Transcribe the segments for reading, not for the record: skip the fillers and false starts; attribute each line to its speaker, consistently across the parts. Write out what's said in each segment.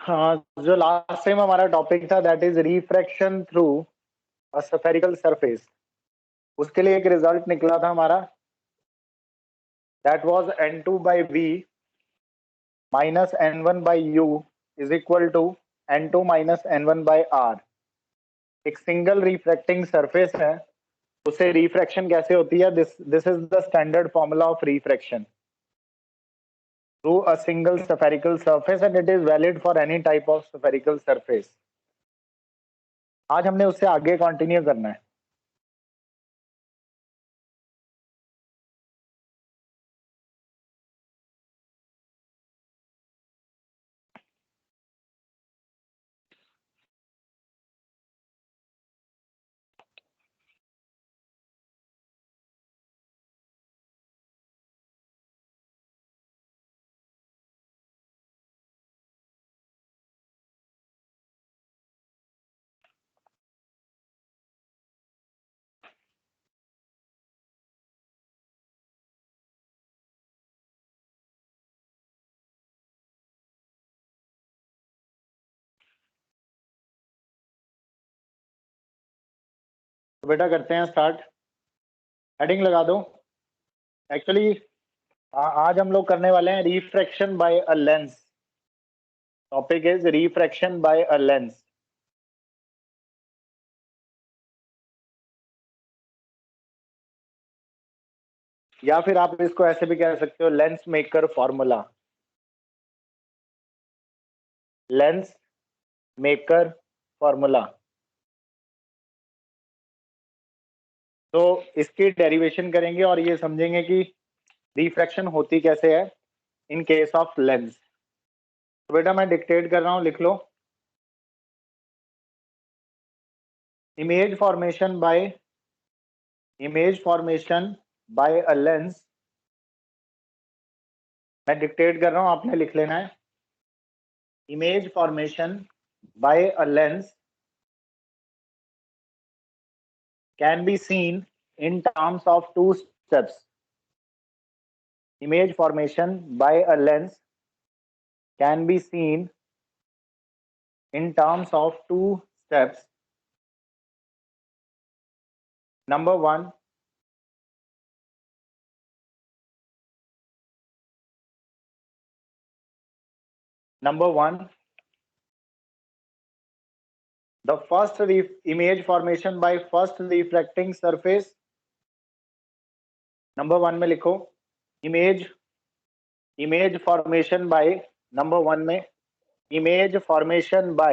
Speaker 1: हाँ, जो last time हमारा टॉपिक था that is refraction through a spherical surface, उसके लिए एक रिजल्ट निकला था हमारा, that was n2 by v minus n1 by u is equal to n2 minus n1 by r। एक सिंगल रिफ्रैक्टिंग सरफेस है, उसे रिफ्रैक्शन कैसे होती है, this is the standard formula of refraction through a single spherical surface and it is valid for any type of spherical surface. आज हमने उससे आगे कंटिन्यू करना है। तो बेटा करते हैं स्टार्ट। हेडिंग लगा दो। एक्चुअली आज हम लोग करने वाले हैं refraction by a lens. Topic is refraction by a lens. या फिर आप इसको ऐसे भी कह सकते हो, lens maker formula. Lens maker formula. तो इसकी डेरिवेशन करेंगे और ये समझेंगे कि रिफ्रैक्शन होती कैसे है इन केस ऑफ लेंस। तो बेटा मैं डिक्टेट कर रहा हूं, लिख लो। Image formation by a lens. मैं डिक्टेट कर रहा हूं, आपने लिख लेना है। Image formation by a lens can be seen in terms of two steps. Image formation by a lens can be seen in terms of two steps. Number one, the first image formation by first refracting surface. Number one में लिखो image formation by number one में image formation by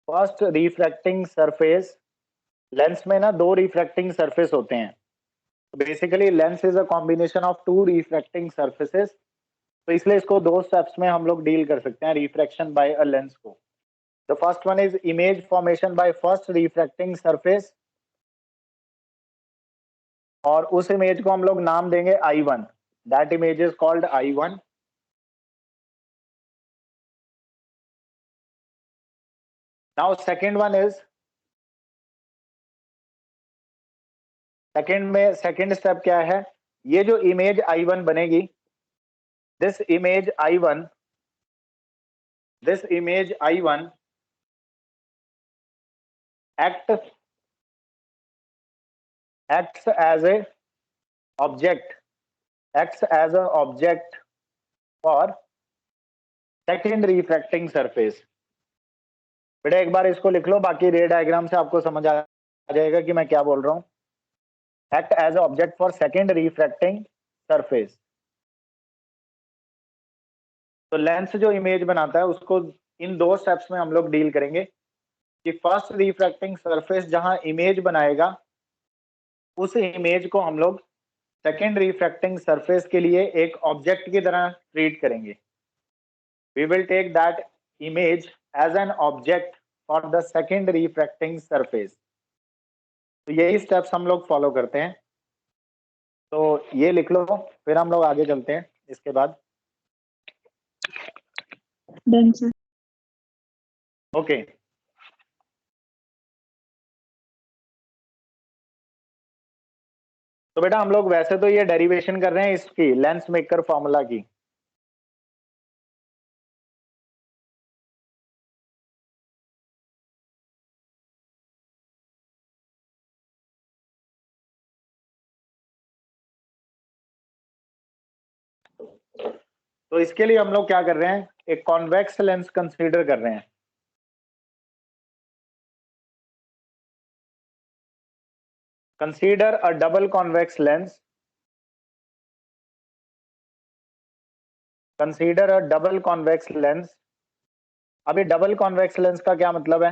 Speaker 1: first refracting surface। Lens में ना दो refracting surface होते हैं। Basically lens is a combination of two refracting surfaces, तो इसलिए इसको दो स्टेप्स में हम लोग डील कर सकते हैं रिफ्रैक्शन बाय अ लेंस को। The first one is image formation by first refracting surface, और उस इमेज को हम लोग नाम देंगे I1। That image is called I1। Now second step क्या है, ये जो इमेज I1 बनेगी, this image I1 acts as a object for second refracting surface। बेटा एक बार इसको लिख लो, बाकी रे डायग्राम से आपको समझ आ जाएगा कि मैं क्या बोल रहा हूं। Act as object for second refracting surface. तो लेंस जो इमेज बनाता है उसको इन दो स्टेप्स में हम लोग डील करेंगे कि फर्स्ट रिफ्रैक्टिंग सरफेस जहां इमेज बनाएगा, उस इमेज को हम लोग सेकेंड रिफ्रैक्टिंग सरफेस के लिए एक ऑब्जेक्ट की तरह ट्रीट करेंगे। We will take that image as an object for the second refracting surface. तो यही स्टेप्स हम लोग फॉलो करते हैं। तो ये लिख लो, फिर हम लोग आगे चलते हैं इसके बाद।
Speaker 2: Done sir.
Speaker 1: ओके, तो बेटा हम लोग वैसे तो ये डेरिवेशन कर रहे हैं इसकी लेंस मेकर फॉर्मूला की, तो इसके लिए हम लोग क्या कर रहे हैं, एक कॉन्वेक्स लेंस कंसीडर कर रहे हैं। Consider a double convex lens, consider a double convex lens. अभी डबल कॉन्वेक्स लेंस का क्या मतलब है,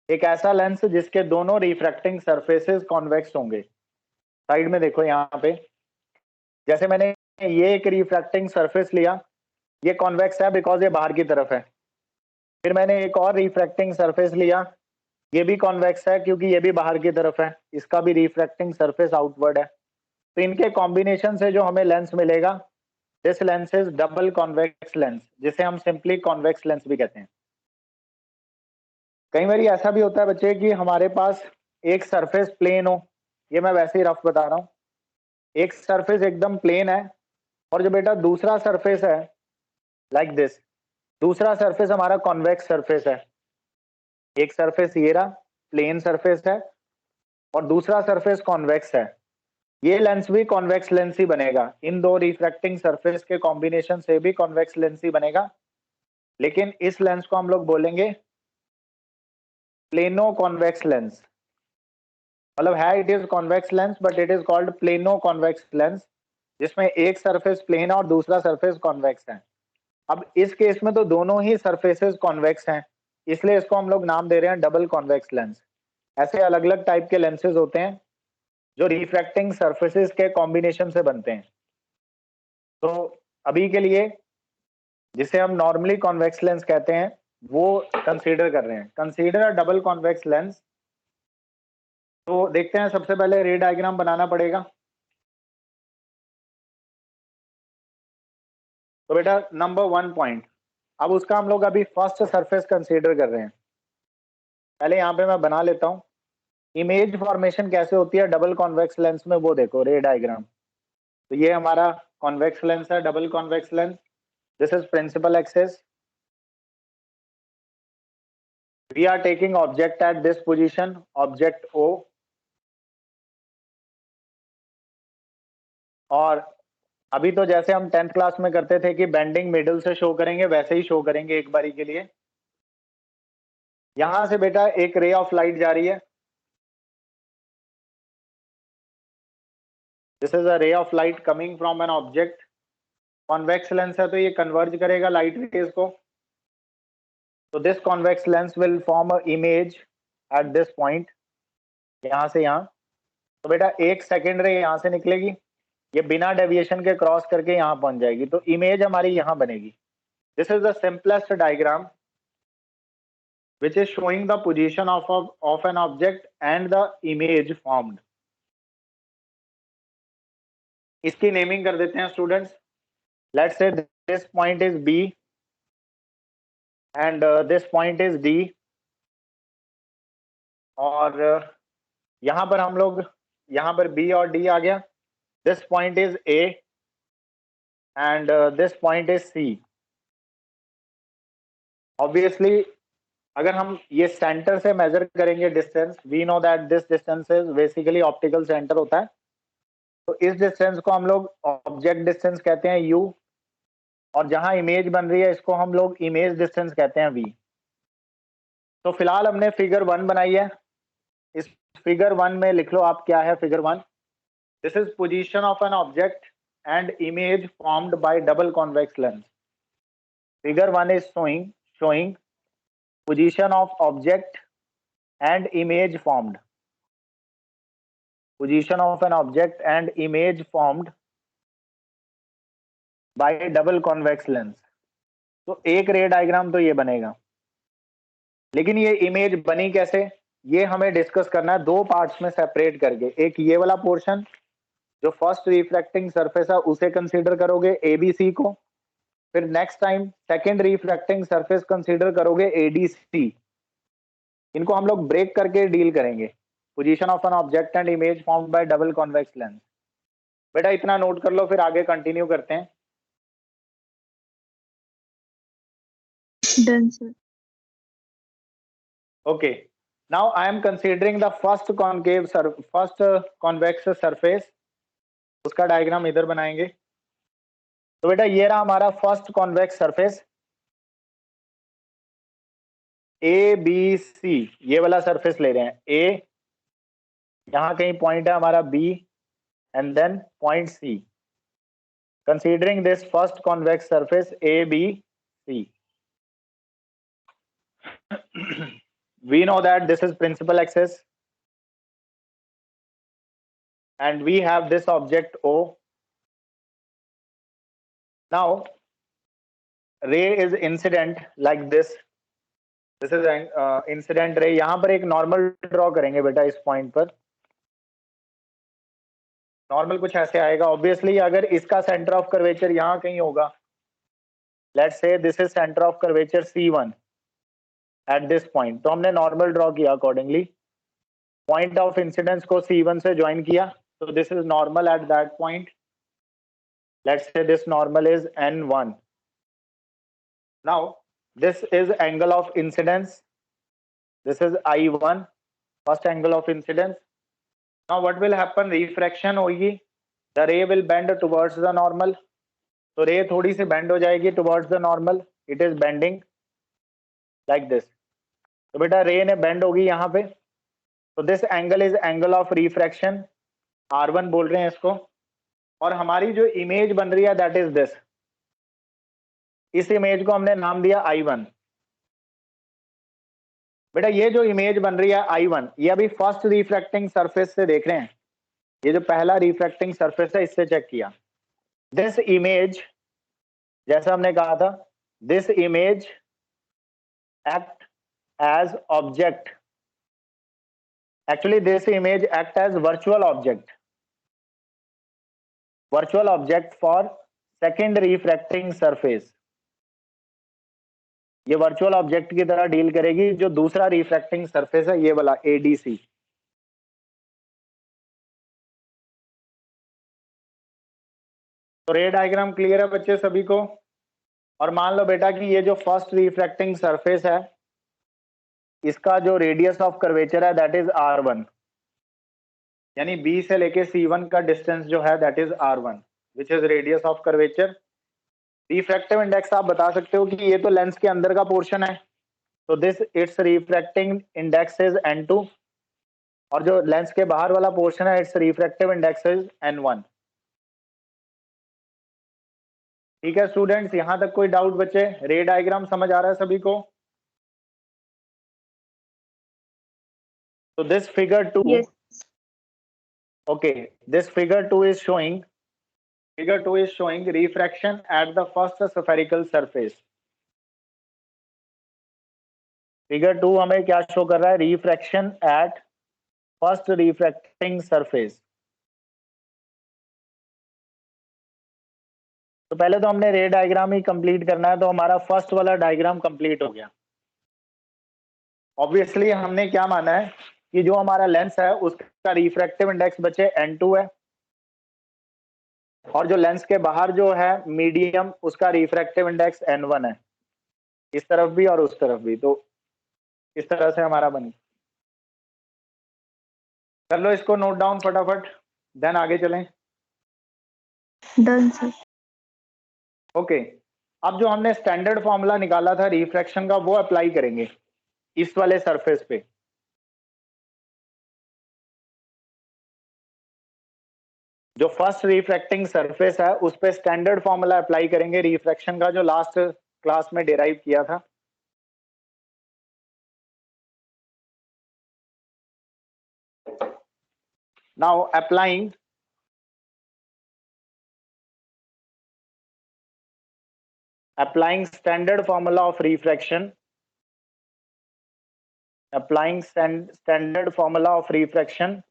Speaker 1: एक ऐसा लेंस जिसके दोनों रिफ्रैक्टिंग सरफेसेस कॉन्वेक्स होंगे। साइड में देखो यहाँ पे, जैसे मैंने ये एक रिफ्रैक्टिंग सरफेस लिया, ये कॉन्वेक्स है बिकॉज ये बाहर की तरफ है। फिर मैंने एक और रिफ्रैक्टिंग सरफेस लिया, ये भी कॉन्वेक्स है क्योंकि ये भी बाहर की तरफ है, इसका भी रिफ्रैक्टिंग सरफेस आउटवर्ड है। तो इनके कॉम्बिनेशन से जो हमें लेंस मिलेगा, this lens is double convex lens, जिसे हम सिंपली कॉन्वेक्स लेंस भी कहते हैं। कई बार ऐसा भी होता है बच्चे कि हमारे पास एक सरफेस प्लेन हो, ये मैं वैसे ही रफ बता रहा हूँ, एक सरफेस एकदम प्लेन है और जो बेटा दूसरा सरफेस है लाइक दिस, दूसरा सरफेस हमारा कॉन्वेक्स सरफेस है। एक सरफेस ये रहा प्लेन सरफेस है और दूसरा सरफेस कॉन्वेक्स है, ये लेंस भी कॉन्वेक्स लेंस ही बनेगा। इन दो रिफ्रैक्टिंग सरफेस के कॉम्बिनेशन से भी कॉन्वेक्स लेंस ही बनेगा, लेकिन इस लेंस को हम लोग बोलेंगे प्लेनो कॉन्वेक्स लेंस। मतलब है it is convex lens but it is called plano convex lens, जिसमें एक सरफेस प्लेन है और दूसरा सरफेस कॉन्वेक्स है। अब इस केस में तो दोनों ही सरफेसेस कॉन्वेक्स हैं, इसलिए इसको हम लोग नाम दे रहे हैं डबल कॉन्वेक्स लेंस। ऐसे अलग अलग टाइप के लेंसेज होते हैं जो रिफ्रैक्टिंग सरफेसेस के कॉम्बिनेशन से बनते हैं। तो अभी के लिए जिसे हम नॉर्मली कॉन्वेक्स लेंस कहते हैं वो कंसीडर कर रहे हैं। Consider a double convex lens. तो देखते हैं, सबसे पहले रे डायग्राम बनाना पड़ेगा। तो बेटा नंबर 1 पॉइंट, अब उसका हम लोग अभी फर्स्ट सरफेस कंसीडर कर रहे हैं। पहले यहाँ पे मैं बना लेता हूँ, इमेज फॉर्मेशन कैसे होती है डबल कॉन्वेक्स लेंस में वो देखो, रे डायग्राम। तो ये हमारा कॉन्वेक्स लेंस है, double convex lens, this is principal axis. We are taking object at this position, object O, और अभी तो जैसे हम 10th क्लास में करते थे कि बेंडिंग मिडल से शो करेंगे, वैसे ही शो करेंगे एक बारी के लिए। यहां से बेटा एक रे ऑफ लाइट जा रही है, this is a ray of light coming from an object. Convex lens है तो ये कन्वर्ज करेगा लाइट रेज को, तो this convex lens will form a image at this point, यहां से यहां। तो बेटा एक सेकेंड रे यहां से निकलेगी, ये बिना डेविएशन के क्रॉस करके यहां पहुंच जाएगी, तो इमेज हमारी यहां बनेगी। This is the simplest diagram which is showing the position of an object and the image formed. इसकी नेमिंग कर देते हैं students. Let's say this point is B and this point is D, और यहाँ पर हम लोग, यहाँ पर B और D आ गया। This point is A and this point is C. Obviously अगर हम ये सेंटर से मेजर करेंगे distance, we know that this distance is basically optical centre होता है, तो इस डिस्टेंस को हम लोग ऑब्जेक्ट डिस्टेंस कहते हैं u, और जहां इमेज बन रही है इसको हम लोग इमेज डिस्टेंस कहते हैं v। तो फिलहाल हमने फिगर 1 बनाई है, इस फिगर 1 में लिख लो आप क्या है figure 1। This is position of an object and image formed by double convex lens. Figure 1 is showing position of object and image formed, position of an object and image formed by double convex lens। तो एक रे diagram तो ये बनेगा, लेकिन ये image बनी कैसे ये हमें डिस्कस करना है दो पार्ट्स में सेपरेट करके। एक ये वाला पोर्शन जो फर्स्ट रिफ्रैक्टिंग सरफेस है उसे कंसीडर करोगे एबीसी को, फिर next time second refracting surface consider करोगे एडीसी। इनको हम लोग ब्रेक करके डील करेंगे। Position of an object and image formed by double convex lens. बेटा इतना नोट कर लो, फिर आगे कंटिन्यू करते हैं।
Speaker 2: Done, sir.
Speaker 1: Okay, now I am considering the first convex surface, उसका डायग्राम इधर बनाएंगे। तो बेटा ये रहा हमारा first convex surface A B C, ये वाला सरफेस ले रहे हैं। ए, यहाँ कहीं पॉइंट है हमारा B, and then point C. Considering this first convex surface A B C, we know that this is principal axis and we have this object O. Now ray is incident like this is incident ray। यहां पर एक normal draw करेंगे बेटा इस point पर। Normal कुछ ऐसे आएगा। ऑब्वियसली अगर इसका सेंटर ऑफ कर्वेचर यहां कहीं होगा, let's say this is centre of curvature C1 at this point, तो हमने नॉर्मल ड्रॉ किया अकॉर्डिंगली। पॉइंट ऑफ इंसिडेंस को C1 से ज्वाइन किया, तो this is normal at that point. Let's say this normal is N1। Now this is angle of incidence, this is I1, first angle of incidence। Now what will happen, refraction होगी, the ray will bend towards the normal, तो रे थोड़ी सी bend हो जाएगी towards the normal, it is bending like this। तो बेटा रे ने बेंड होगी यहाँ पे, तो this angle is angle of refraction, R1 बोल रहे हैं इसको। और हमारी जो इमेज बन रही है दैट इज दिस, इस इमेज को हमने नाम दिया I1। बेटा ये जो इमेज बन रही है I1, ये अभी फर्स्ट रिफ्रैक्टिंग सरफेस से देख रहे हैं। ये जो पहला रिफ्रैक्टिंग सरफेस है इससे चेक किया। दिस इमेज, जैसा हमने कहा था, this image act as object, actually this image act as virtual object for second refracting surface. ये वर्चुअल ऑब्जेक्ट की तरह डील करेगी जो दूसरा रिफ्रैक्टिंग सरफेस है, ये वाला ADC। तो रे डायग्राम क्लियर है बच्चे सभी को। और मान लो बेटा कि ये जो फर्स्ट रिफ्रैक्टिंग सरफेस है, इसका जो रेडियस ऑफ कर्वेचर है दैट इज R1, यानी B से लेके C1 का डिस्टेंस जो है that is R1 which is radius of curvature. Refractive index आप बता सकते हो कि ये तो लेंस के अंदर का पोर्शन है, तो this it's refracting index is N2, और जो लेंस के बाहर वाला पोर्शन है it's refractive index is N1। ठीक है स्टूडेंट्स, यहां तक कोई डाउट बच्चे? रे डायग्राम समझ आ रहा है सभी को? तो this figure 2,
Speaker 2: Yes.
Speaker 1: okay, this figure 2 is showing refraction at the first spherical surface। Figure 2 हमें क्या शो कर रहा है? Refraction at first refracting surface. तो पहले तो हमने रे डायग्राम ही कंप्लीट करना है, तो हमारा फर्स्ट वाला डायग्राम कंप्लीट हो गया। ऑब्वियसली हमने क्या माना है कि जो हमारा लेंस है उसका रिफ्रैक्टिव इंडेक्स बचे N2 है, और जो लेंस के बाहर जो है मीडियम, उसका रिफ्रैक्टिव इंडेक्स N1 है, इस तरफ भी और उस तरफ भी। तो इस तरह से हमारा बन, कर लो इसको नोट डाउन फटाफट, देन आगे चलें।
Speaker 2: Done, sir.
Speaker 1: ओके, अब जो हमने स्टैंडर्ड फॉर्मूला निकाला था रिफ्रैक्शन का वो अप्लाई करेंगे इस वाले सरफेस पे। जो फर्स्ट रिफ्रैक्टिंग सरफेस है उस पे स्टैंडर्ड फॉर्मूला अप्लाई करेंगे रिफ्रैक्शन का, जो लास्ट क्लास में डिराइव किया था। Now applying standard formula of refraction, standard formula of refraction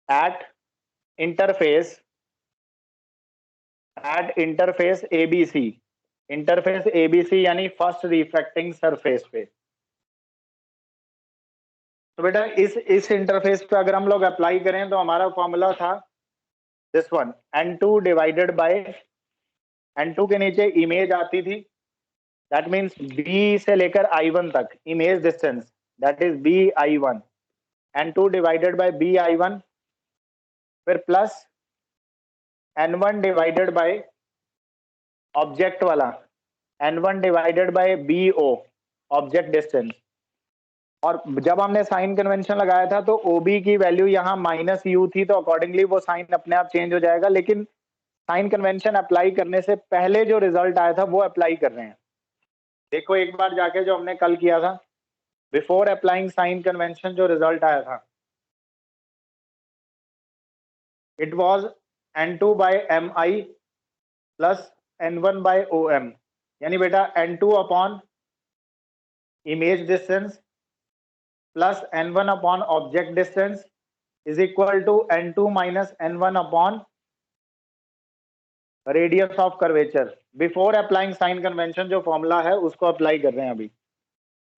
Speaker 1: at interface ABC, यानी फर्स्ट रिफ्रैक्टिंग सरफेस पे। तो बेटा इस इंटरफेस पे अगर हम लोग अप्लाई करें तो हमारा फॉर्मूला था this one, N2 divided by N2 के नीचे इमेज आती थी, दैट मीन्स B से लेकर I1 तक image distance, that is BI1, N2 divided by BI1, फिर plus N1 divided by object वाला N1 divided bye BO, object distance. और जब हमने साइन कन्वेंशन लगाया था तो OB की वैल्यू यहाँ -U थी, तो अकॉर्डिंगली वो साइन अपने आप चेंज हो जाएगा, लेकिन साइन कन्वेंशन अप्लाई करने से पहले जो रिजल्ट आया था वो अप्लाई कर रहे हैं। देखो एक बार जाके जो हमने कल किया था, बिफोर अप्लाइंग साइन कन्वेंशन जो रिजल्ट आया था, it was N2 by MI plus N1 by OM, यानी बेटा N2 upon image distance plus N1 upon object distance is equal to N2 minus N1 upon radius of curvature. Before applying sign convention जो formula है उसको apply कर रहे हैं अभी।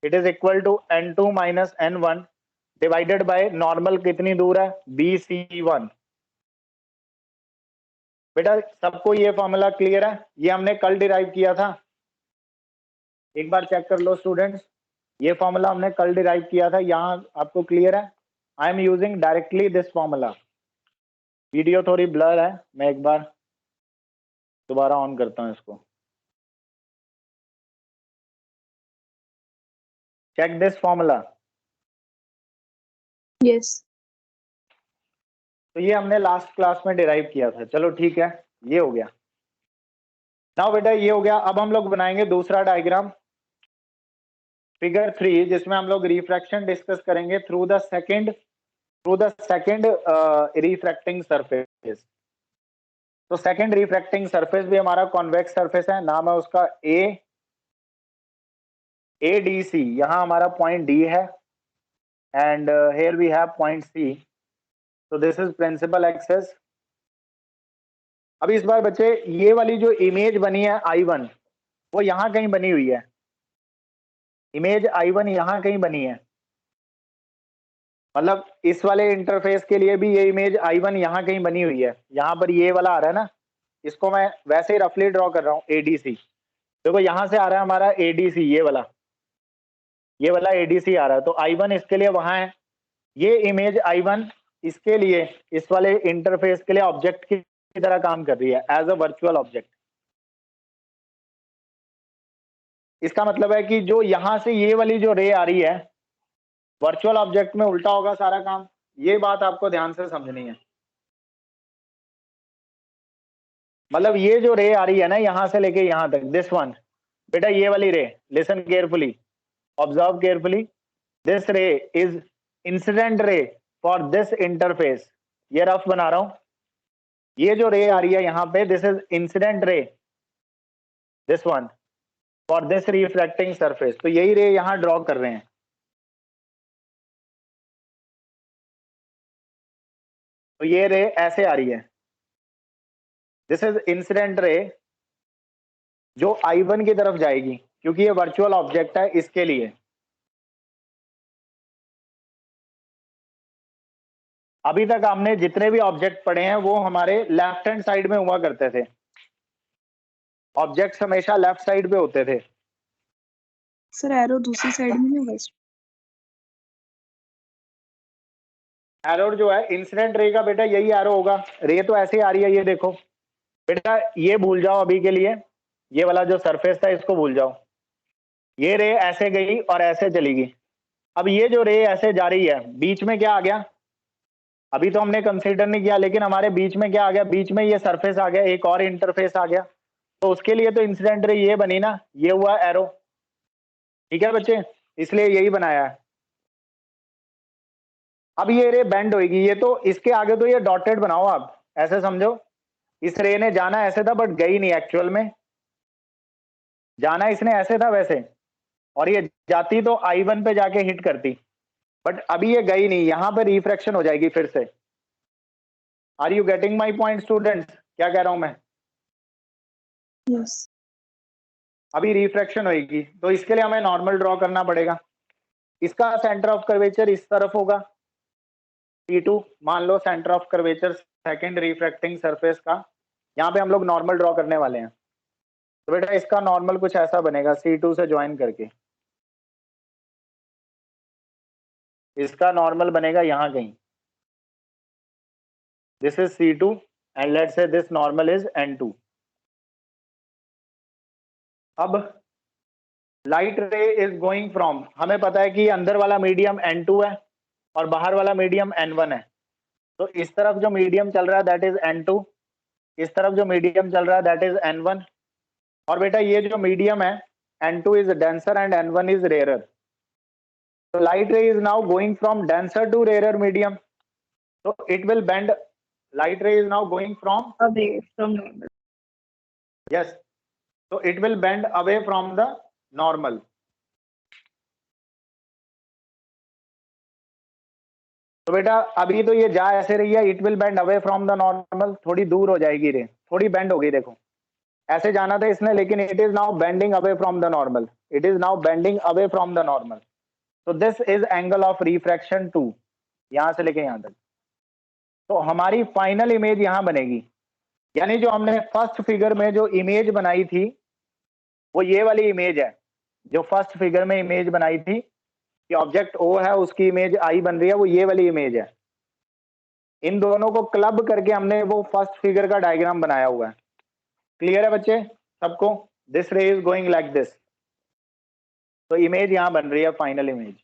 Speaker 1: It is equal to N2 minus N1 divided by normal कितनी दूर है, BC1। बेटा सबको ये फॉर्मूला क्लियर है? ये हमने कल डिराइव किया था, एक बार चेक कर लो स्टूडेंट्स, ये फॉर्मूला हमने कल डिराइव किया था, यहाँ आपको क्लियर है? I am using directly this formula. Video थोड़ी ब्लर है, मैं एक बार दोबारा ऑन करता हूँ इसको। Check this formula.
Speaker 2: Yes.
Speaker 1: तो ये हमने लास्ट क्लास में डिराइव किया था, चलो ठीक है, ये हो गया। नाउ बेटा ये हो गया, अब हम लोग बनाएंगे दूसरा डायग्राम फिगर 3, जिसमें हम लोग रिफ्रैक्शन डिस्कस करेंगे through the second refracting surface. तो सेकंड रिफ्रैक्टिंग सरफेस भी हमारा कॉन्वेक्स सरफेस है, नाम है उसका ADC। यहाँ हमारा पॉइंट D है and here we have point C, तो दिस इज प्रिंसिपल एक्सेस। अब इस बार बच्चे ये वाली जो इमेज बनी है I1 वो यहाँ कहीं बनी हुई है, इमेज I1 यहाँ कहीं बनी है, मतलब इस वाले इंटरफेस के लिए भी ये इमेज I1 यहाँ कहीं बनी हुई है। यहाँ पर ये वाला आ रहा है ना, इसको मैं वैसे ही रफली ड्रॉ कर रहा हूँ ADC। देखो यहाँ से आ रहा है हमारा ADC, ये वाला ADC आ रहा है, तो I1 इसके लिए वहां है। ये इमेज I1 इसके लिए, इस वाले इंटरफेस के लिए ऑब्जेक्ट की तरह काम कर रही है, एज अ वर्चुअल ऑब्जेक्ट। इसका मतलब है कि जो यहां से ये वाली जो रे आ रही है, वर्चुअल ऑब्जेक्ट में उल्टा होगा सारा काम। ये बात आपको ध्यान से समझनी है। मतलब ये जो रे आ रही है ना यहां से लेके यहां तक, दिस वन, बेटा ये वाली ray, listen carefully, observe carefully, this ray is incident ray for this interface. ये रफ बना रहा हूं, ये जो रे आ रही है यहाँ पे, दिस इज इंसिडेंट रे, this one, for this reflecting surface. तो यही रे यहाँ ड्रॉ कर रहे हैं। तो ये रे ऐसे आ रही है, दिस इज इंसिडेंट रे जो I1 की तरफ जाएगी, क्योंकि ये वर्चुअल ऑब्जेक्ट है इसके लिए। अभी तक हमने जितने भी ऑब्जेक्ट पढ़े हैं वो हमारे लेफ्ट हैंड साइड में हुआ करते थे, ऑब्जेक्ट्स हमेशा लेफ्ट साइड पे होते थे।
Speaker 2: सर एरो दूसरी साइड में नहीं होगा?
Speaker 1: एरो जो है इंसिडेंट रे का बेटा यही एरो होगा, रे तो ऐसे आ रही है, ये देखो बेटा, ये भूल जाओ अभी के लिए, ये वाला जो सरफेस था इसको भूल जाओ। ये रे ऐसे गई और ऐसे चली गई। अब ये जो रे ऐसे जा रही है, बीच में क्या आ गया, अभी तो हमने कंसीडर नहीं किया, लेकिन हमारे बीच में क्या आ गया, बीच में ये सरफेस आ गया, एक और इंटरफेस आ गया, तो उसके लिए तो इंसिडेंट रे ये बनी ना, ये हुआ एरो। ठीक है बच्चे, इसलिए यही बनाया है। अब ये रे बेंड होगी, ये तो इसके आगे तो ये डॉटेड बनाओ आप, ऐसे समझो इस रे ने जाना ऐसे था बट गई नहीं, एक्चुअल में जाना इसने ऐसे था वैसे, और ये जाती तो I1 पे जाके हिट करती, बट अभी ये गई नहीं, यहां पे रिफ्रैक्शन हो जाएगी फिर से। Are you getting my point students, क्या कह रहा हूं मैं?
Speaker 2: Yes.
Speaker 1: अभी रिफ्रैक्शन होगी, तो इसके लिए हमें नॉर्मल ड्रॉ करना पड़ेगा। इसका सेंटर ऑफ कर्वेचर इस तरफ होगा P2, मान लो centre of curvature second refracting surface का, यहाँ पे हम लोग नॉर्मल ड्रॉ करने वाले हैं। तो बेटा इसका नॉर्मल कुछ ऐसा बनेगा C2 से ज्वाइन करके, इसका नॉर्मल बनेगा यहाँ कहीं, this is C2 and let's say this normal is N2। अब लाइट रे इज गोइंग फ्रॉम, हमें पता है कि अंदर वाला मीडियम N2 है और बाहर वाला मीडियम N1 है, तो इस तरफ जो मीडियम चल रहा है दैट इज N2, इस तरफ जो मीडियम चल रहा है दैट इज N1। और बेटा ये जो मीडियम है N2 is denser and N1 is rarer, तो light ray is now going from denser to rarer medium, so it will bend, light ray is now going from
Speaker 2: away from normal.
Speaker 1: yes, so it will bend away from the normal। तो बेटा अभी तो ये जा ऐसे रही है, it will bend away from the normal, थोड़ी दूर हो जाएगी रे, थोड़ी बेंड हो गई, देखो ऐसे जाना था इसने, लेकिन it is now bending away from the normal, it is now bending away from the normal, so this is angle of refraction 2, यहां से लेके यहां तक। तो हमारी फाइनल इमेज यहां बनेगी, यानी जो हमने फर्स्ट फिगर में जो इमेज बनाई थी वो ये वाली इमेज है, जो फर्स्ट फिगर में इमेज बनाई थी कि ऑब्जेक्ट O है उसकी इमेज I बन रही है, वो ये वाली इमेज है। इन दोनों को क्लब करके हमने वो फर्स्ट फिगर का डायग्राम बनाया हुआ है। क्लियर है बच्चे सबको? This ray is going like this, तो इमेज यहां बन रही है final image.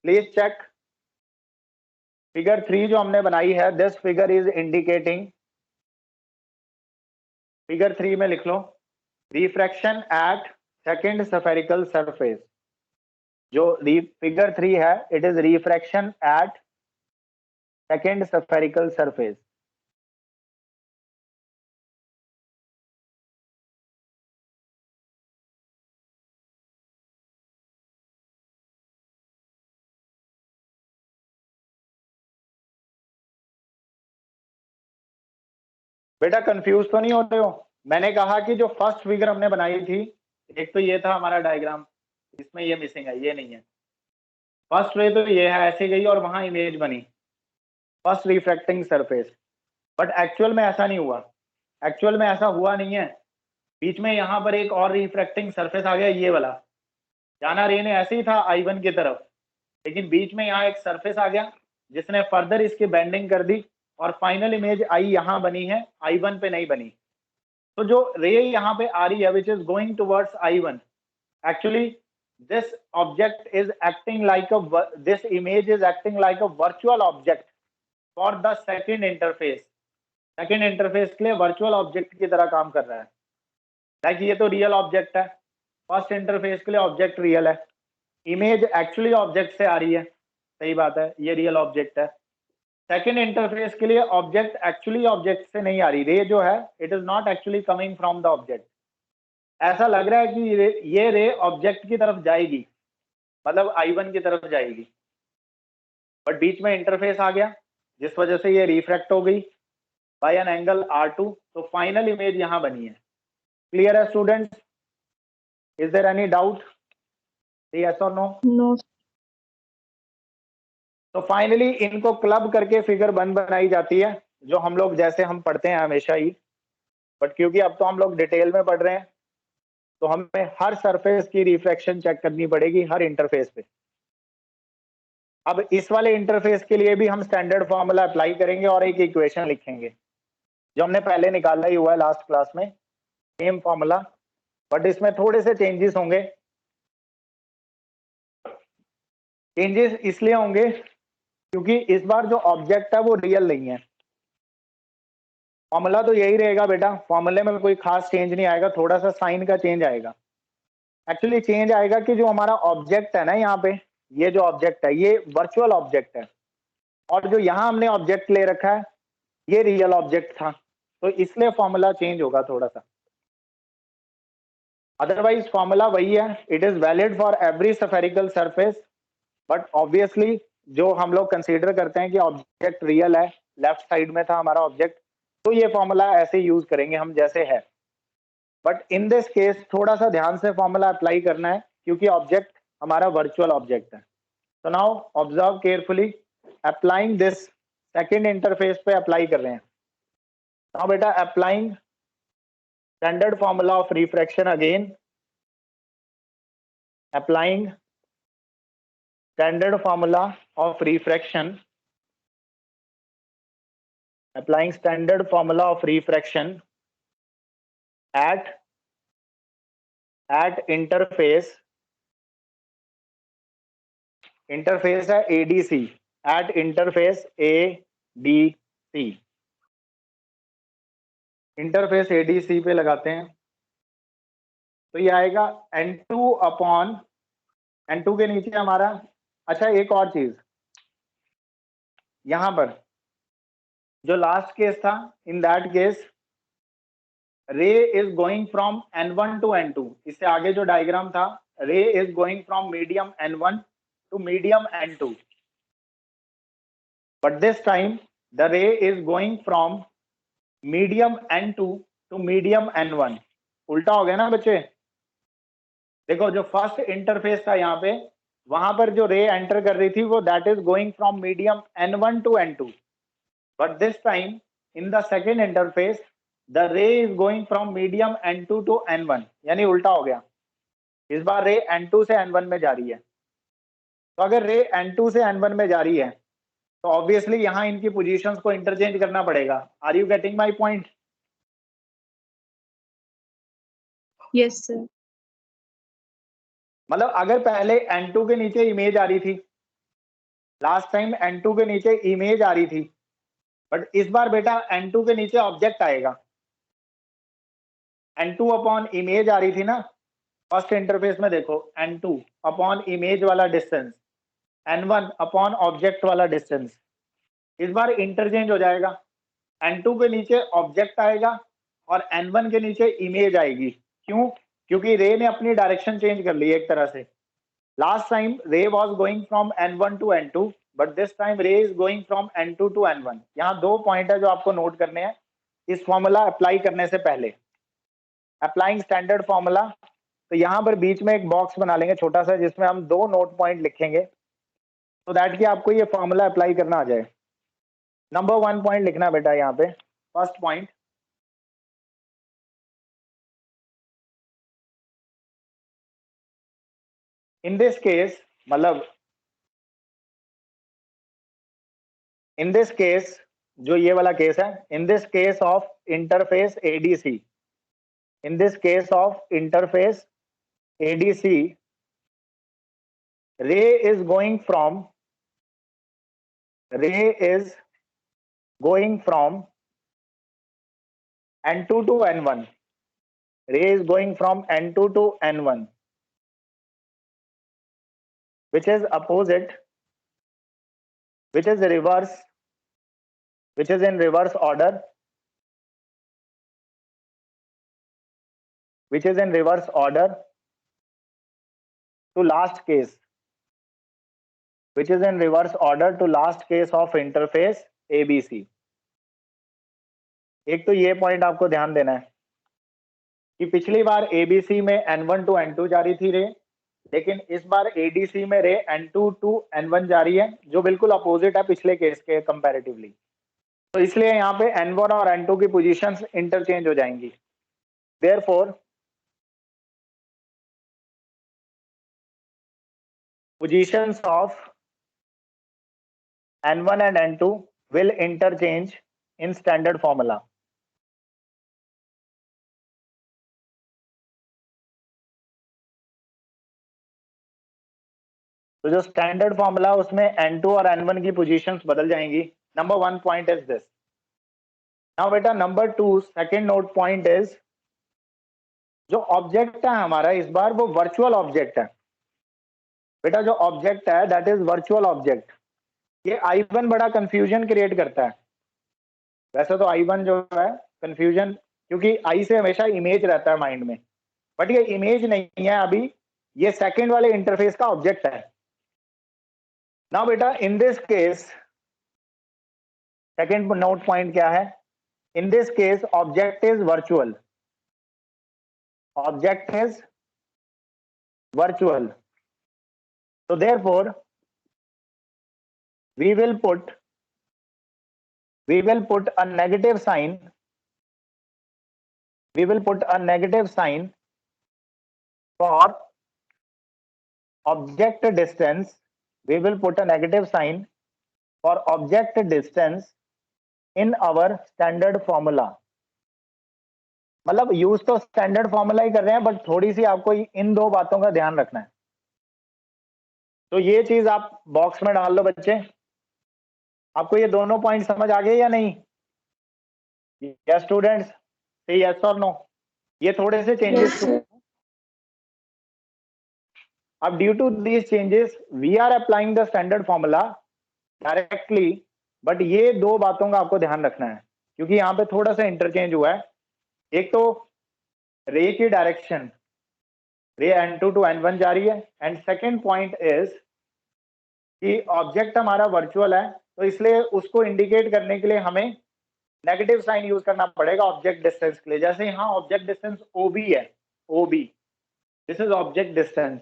Speaker 1: Please check figure 3 जो हमने बनाई है, this figure is indicating, figure 3 में लिख लो refraction at second spherical surface. जो फिगर 3 है it is refraction at second spherical surface. बेटा कंफ्यूज तो नहीं हो रहे हो? मैंने कहा कि जो फर्स्ट फिगर हमने बनाई थी, एक तो ये था हमारा डायग्राम, इसमें ये मिसिंग है, ये नहीं है। फर्स्ट रे तो ये है ऐसे गई और वहां इमेज बनी first refracting surface, but actual में ऐसा नहीं हुआ, एक्चुअल में ऐसा हुआ नहीं है। बीच में यहाँ पर एक और रिफ्रैक्टिंग सरफेस आ गया, ये वाला जाना रे ने ऐसे ही था I1 की तरफ, लेकिन बीच में यहाँ एक सरफेस आ गया जिसने फर्दर इसकी बेंडिंग कर दी और फाइनल इमेज I यहाँ बनी है, I1 पे नहीं बनी। तो जो रे यहाँ पे आ रही है विच is going towards I1, actually this object is acting like a, this image is acting like a virtual object for the second interface, second interface के लिए वर्चुअल ऑब्जेक्ट की तरह काम कर रहा है। लाइक ये तो रियल ऑब्जेक्ट है, फर्स्ट इंटरफेस के लिए ऑब्जेक्ट रियल है, इमेज एक्चुअली ऑब्जेक्ट से आ रही है, सही बात है, ये रियल ऑब्जेक्ट है। सेकेंड इंटरफेस के लिए ऑब्जेक्ट एक्चुअली ऑब्जेक्ट से नहीं आ रही, रे जो है it is not actually coming from the object. ऐसा लग रहा है कि ये रे ऑब्जेक्ट की तरफ जाएगी, मतलब I1 की तरफ जाएगी, बट बीच में इंटरफेस आ गया जिस वजह से ये रिफ्रैक्ट हो गई बाय एन एंगल R2, तो फाइनल इमेज यहां बनी है। क्लियर है students? Is there any doubt? Yes और नो?
Speaker 2: No.
Speaker 1: तो फाइनली इनको क्लब करके फिगर 1 बनाई जाती है, जो हम लोग जैसे हम पढ़ते हैं हमेशा ही, बट क्योंकि अब तो हम लोग डिटेल में पढ़ रहे हैं तो हमें हर सरफेस की रिफ्रैक्शन चेक करनी पड़ेगी हर इंटरफेस पे। अब इस वाले इंटरफेस के लिए भी हम स्टैंडर्ड फॉर्मूला अप्लाई करेंगे और एक इक्वेशन लिखेंगे जो हमने पहले निकाला ही हुआ है लास्ट क्लास में, सेम फॉर्मूला, बट इसमें थोड़े से चेंजेस होंगे। चेंजेस इसलिए होंगे क्योंकि इस बार जो ऑब्जेक्ट है वो रियल नहीं है। फॉर्मूला तो यही रहेगा बेटा, फॉर्मूले में कोई खास चेंज नहीं आएगा, थोड़ा सा साइन का चेंज आएगा। एक्चुअली चेंज आएगा कि जो हमारा ऑब्जेक्ट है ना यहाँ पे, ये जो ऑब्जेक्ट है ये वर्चुअल ऑब्जेक्ट है और जो यहाँ हमने ऑब्जेक्ट ले रखा है ये रियल ऑब्जेक्ट था, तो इसलिए फॉर्मूला चेंज होगा थोड़ा सा। अदरवाइज फॉर्मूला वही है, it is valid for every spherical surface, but obviously जो हम लोग कंसीडर करते हैं कि ऑब्जेक्ट रियल है, लेफ्ट साइड में था हमारा ऑब्जेक्ट, तो ये फॉर्मूला ऐसे यूज करेंगे हम जैसे है। बट इन दिस केस थोड़ा सा ध्यान से फॉर्मूला अप्लाई करना है क्योंकि ऑब्जेक्ट हमारा वर्चुअल ऑब्जेक्ट है। तो now observe carefully, applying this second interface पे अप्लाई कर रहे हैं। नाउ बेटा applying standard formula of refraction again, applying standard formula of refraction, applying standard formula of refraction at interface है ADC, at interface ADC, interface ADC पे लगाते हैं। तो ये आएगा N2 अपॉन N2 के नीचे हमारा, अच्छा एक और चीज, यहां पर जो लास्ट केस था, in that case ray is going from N1 to N2, इससे आगे जो डायग्राम था, ray is going from medium N1 to medium N2, but this time the ray is going from medium N2 to medium N1। उल्टा हो गया ना बच्चे? देखो जो फर्स्ट इंटरफेस था यहाँ पे, वहां पर जो रे एंटर कर रही थी वो that is going from medium N1 to N2, but this time in the second interface the ray is going from medium N2 to N1, यानी उल्टा हो गया। इस बार रे N2 से N1 में जा रही है। तो अगर रे N2 से N1 में जा रही है तो ऑब्वियसली यहां इनकी पोजीशंस को इंटरचेंज करना पड़ेगा। Are you getting my point?
Speaker 2: Yes sir.
Speaker 1: मतलब अगर पहले N2 के नीचे इमेज आ रही थी, लास्ट टाइम N2 के नीचे इमेज आ रही थी, बट इस बार बेटा N2 के नीचे ऑब्जेक्ट आएगा। N2 अपॉन इमेज आ रही थी ना फर्स्ट इंटरफेस में, देखो N2 अपॉन इमेज वाला डिस्टेंस, N1 अपॉन ऑब्जेक्ट वाला डिस्टेंस, इस बार इंटरचेंज हो जाएगा। N2 के नीचे ऑब्जेक्ट आएगा और N1 के नीचे इमेज आएगी। क्यों? क्योंकि रे ने अपनी डायरेक्शन चेंज कर ली एक तरह से। Last time ray was going from N1 to N2, but this time ray is going from N2 to N1। यहाँ दो पॉइंट है जो आपको नोट करने हैं इस फॉर्मूला अप्लाई करने से पहले। अप्लाइंग स्टैंडर्ड फॉर्मूला, तो यहाँ पर बीच में एक बॉक्स बना लेंगे छोटा सा जिसमें हम दो नोट पॉइंट लिखेंगे, तो दैट कि आपको ये फॉर्मूला अप्लाई करना आ जाए। नंबर 1 पॉइंट लिखना बेटा यहाँ पे, first point, in this case, मतलब इन दिस केस, जो ये वाला केस है, in this case of interface ADC, in this case of interface ADC, रे is going from N2 to N1, ray is going from N2 to N1, which is opposite, which is reverse, which is in reverse order, which is in reverse order to last case, which is in reverse order to last case of interface ABC। एक तो ये point आपको ध्यान देना है कि पिछली बार ABC में N1 टू N2 जा रही थी रे, लेकिन इस बार ADC में रे N2 टू N1 जा रही है, जो बिल्कुल अपोजिट है पिछले केस के कंपैरेटिवली। तो इसलिए यहाँ पे N1 और N2 की पोजीशंस इंटरचेंज हो जाएंगी। Therefore, positions of N1 and N2 will interchange in standard formula। तो जो स्टैंडर्ड फॉर्मूला उसमें N2 और N1 की पोजीशंस बदल जाएंगी। Number 1 point is this. Now बेटा number 2 second note point is, जो ऑब्जेक्ट है हमारा इस बार वो वर्चुअल ऑब्जेक्ट है। बेटा जो ऑब्जेक्ट है दैट इज वर्चुअल ऑब्जेक्ट। ये I1 बड़ा कंफ्यूजन क्रिएट करता है। वैसे तो I1 जो है कंफ्यूजन, क्योंकि I से हमेशा इमेज रहता है माइंड में, बट ये इमेज नहीं है अभी, ये सेकंड वाले इंटरफेस का ऑब्जेक्ट है। नाउ बेटा in this case second note point क्या है? In this case object is virtual, object is virtual. So therefore we will put a negative sign. We will put a negative sign for object distance. We will put a negative sign for object distance in our standard formula. मतलब use तो standard formula ही कर रहे हैं, but थोड़ी सी आपको इन दो बातों का ध्यान रखना है. तो ये चीज आप बॉक्स में डाल लो बच्चे. आपको ये दोनों पॉइंट समझ आ गए या नहीं? या स्टूडेंट्स से यस और नो? ये थोड़े से चेंजेस. अब due to these changes we are applying the standard formula directly, but ये दो बातों का आपको ध्यान रखना है क्योंकि यहाँ पे थोड़ा सा इंटरचेंज हुआ है. एक तो रे की डायरेक्शन, रे n2 टू n1 जा रही है, एंड सेकेंड पॉइंट इज कि ऑब्जेक्ट हमारा वर्चुअल है, तो इसलिए उसको इंडिकेट करने के लिए हमें नेगेटिव साइन यूज करना पड़ेगा ऑब्जेक्ट डिस्टेंस के लिए. जैसे यहाँ ऑब्जेक्ट डिस्टेंस OB है, OB, this is object distance.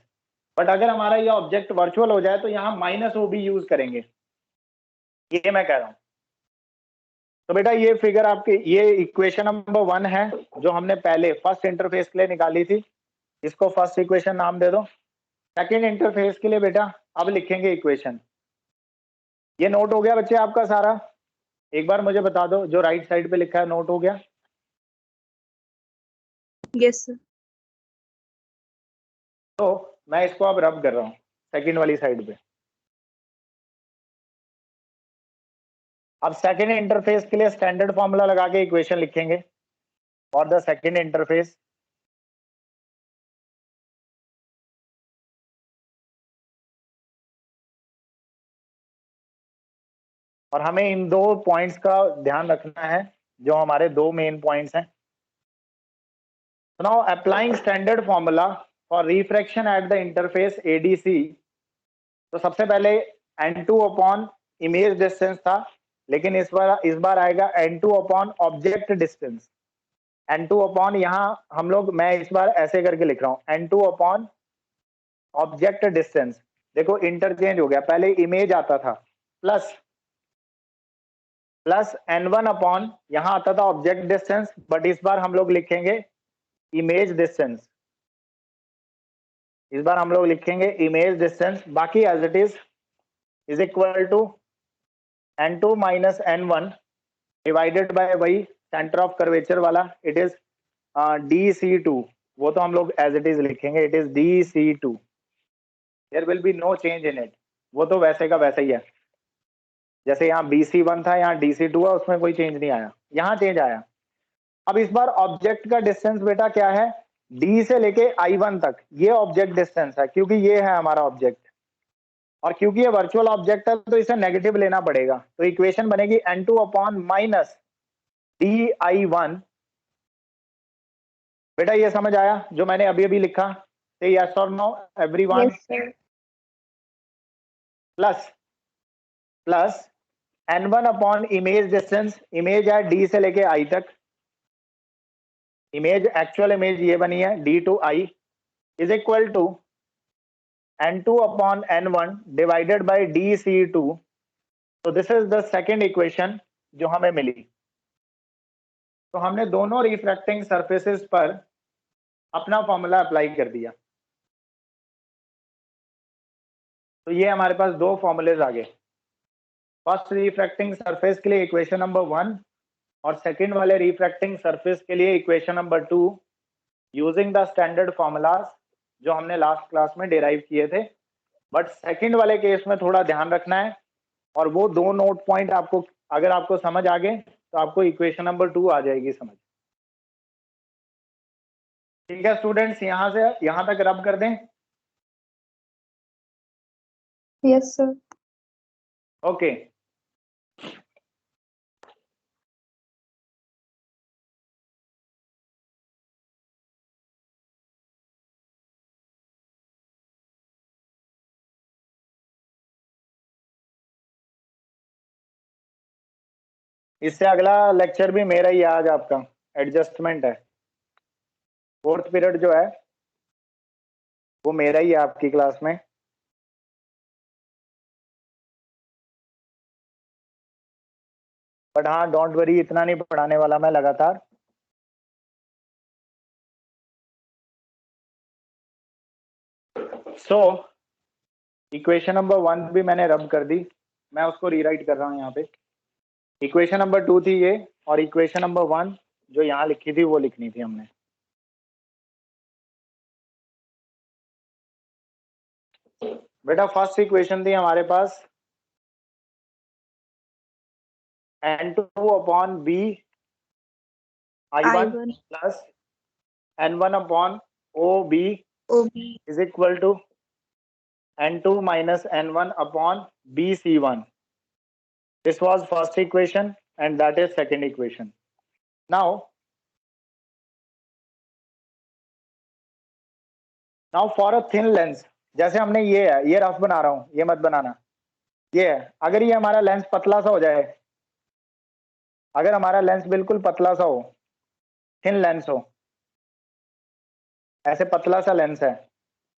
Speaker 1: But अगर हमारा ये ऑब्जेक्ट वर्चुअल हो जाए तो यहाँ -OB यूज करेंगे, ये मैं कह रहा हूँ. तो बेटा ये फिगर आपकी, ये इक्वेशन नंबर 1 है जो हमने पहले फर्स्ट इंटरफेस के लिए निकाली थी. इसको फर्स्ट इक्वेशन नाम दे दो. सेकेंड इंटरफेस के लिए बेटा अब लिखेंगे इक्वेशन. ये नोट हो गया बच्चे आपका सारा? एक बार मुझे बता दो जो राइट साइड पे लिखा है नोट हो गया?
Speaker 2: Yes sir.
Speaker 1: तो मैं इसको अब रब कर रहा हूँ सेकेंड वाली साइड पे. अब सेकेंड इंटरफेस के लिए स्टैंडर्ड फॉर्मूला लगा के इक्वेशन लिखेंगे फॉर द सेकेंड इंटरफेस. और हमें इन दो पॉइंट्स का ध्यान रखना है जो हमारे दो मेन पॉइंट्स हैं. Now applying standard formula for refraction at the interface ADC. तो सबसे पहले n2 अपॉन इमेज डिस्टेंस था, लेकिन इस बार आएगा n2 upon object distance. n2 upon यहाँ हम लोग, मैं इस बार ऐसे करके लिख रहा हूँ n2 अपॉन ऑब्जेक्ट डिस्टेंस. देखो इंटरचेंज हो गया, पहले इमेज आता था प्लस n1 अपॉन यहाँ आता था ऑब्जेक्ट डिस्टेंस, बट इस बार हम लोग लिखेंगे इमेज डिस्टेंस. इस बार हम लोग लिखेंगे इमेज डिस्टेंस. बाकी as it is equal to n2 minus n1 divided by वही सेंटर ऑफ कर्वेचर वाला, इट इज DC2. वो तो हम लोग एज इट इज लिखेंगे, it is DC2. There will be no change in it. वो तो वैसे का वैसा ही है. जैसे यहाँ BC1 था, यहाँ DC2 है, उसमें कोई चेंज नहीं आया, यहाँ चेंज आया. अब इस बार ऑब्जेक्ट का डिस्टेंस बेटा क्या है? D से लेके I1 तक ये ऑब्जेक्ट डिस्टेंस है, क्योंकि ये है हमारा ऑब्जेक्ट. और क्योंकि ये वर्चुअल ऑब्जेक्ट है तो इसे नेगेटिव लेना पड़ेगा. तो इक्वेशन बनेगी n2 अपॉन माइनस DI1. बेटा ये समझ आया जो मैंने अभी अभी लिखा? से यस और no everyone?
Speaker 2: Yes sir.
Speaker 1: Plus n1 upon image distance. Image है D से लेके I तक. इमेज, एक्चुअल इमेज ये बनी है D to I is equal to n2 upon n1 divided by DC2. तो this is the second equation जो हमें मिली. तो हमने दोनों रिफ्रैक्टिंग सरफेसेस पर अपना फॉर्मूला अप्लाई कर दिया. तो ये हमारे पास दो फॉर्मूलेज आ गए. फर्स्ट रिफ्रैक्टिंग सरफेस के लिए इक्वेशन नंबर 1 और सेकेंड वाले रिफ्रैक्टिंग सरफेस के लिए equation number 2 using the standard formulas जो हमने लास्ट क्लास में डिराइव किए थे. बट सेकेंड वाले केस में थोड़ा ध्यान रखना है, और वो दो नोट पॉइंट आपको, अगर आपको समझ आ गए तो आपको इक्वेशन नंबर 2 आ जाएगी समझ. ठीक है स्टूडेंट्स, यहाँ से यहाँ तक रब कर दें.
Speaker 2: Yes sir.
Speaker 1: ओके. इससे अगला लेक्चर भी मेरा ही है आज आपका, एडजस्टमेंट है. फोर्थ पीरियड जो है वो मेरा ही है आपकी क्लास में. बट हाँ डोंट वरी, इतना नहीं पढ़ाने वाला मैं लगातार। सो इक्वेशन नंबर 1 भी मैंने रब कर दी, मैं उसको रीराइट कर रहा हूँ यहाँ पे। इक्वेशन नंबर 2 थी ये, और इक्वेशन नंबर 1 जो यहाँ लिखी थी वो लिखनी थी हमने। बेटा फर्स्ट इक्वेशन थी हमारे पास N2 upon B I1
Speaker 2: I1
Speaker 1: plus N1 upon O B
Speaker 2: OB
Speaker 1: is equal to N2 minus N1 upon BC1. This was first equation and that is second equation. Now for a thin lens, जैसे हमने ये है, ये rough बना रहा हूं, ये मत बनाना, ये है, अगर ये हमारा लेंस पतला सा हो जाए, अगर हमारा लेंस बिल्कुल पतला सा हो, थिन लेंस हो, ऐसे पतला सा लेंस है,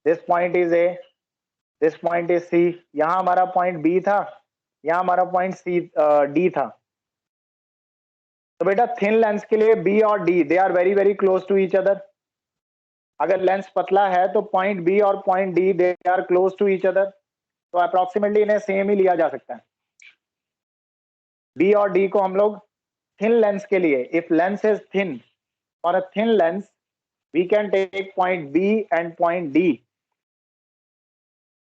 Speaker 1: this point is A, this point is C, यहां हमारा पॉइंट बी था, यहां हमारा पॉइंट सी डी था। तो बेटा थिन लेंस के लिए बी और D they are very very close to each other. अगर लेंस पतला है तो पॉइंट बी और point D they are close to each other, तो अप्रोक्सीमेटली इन्हें सेम ही लिया जा सकता है। बी और डी को हम लोग थिन लेंस के लिए, if lens is thin, for a thin lens we can take point B and point D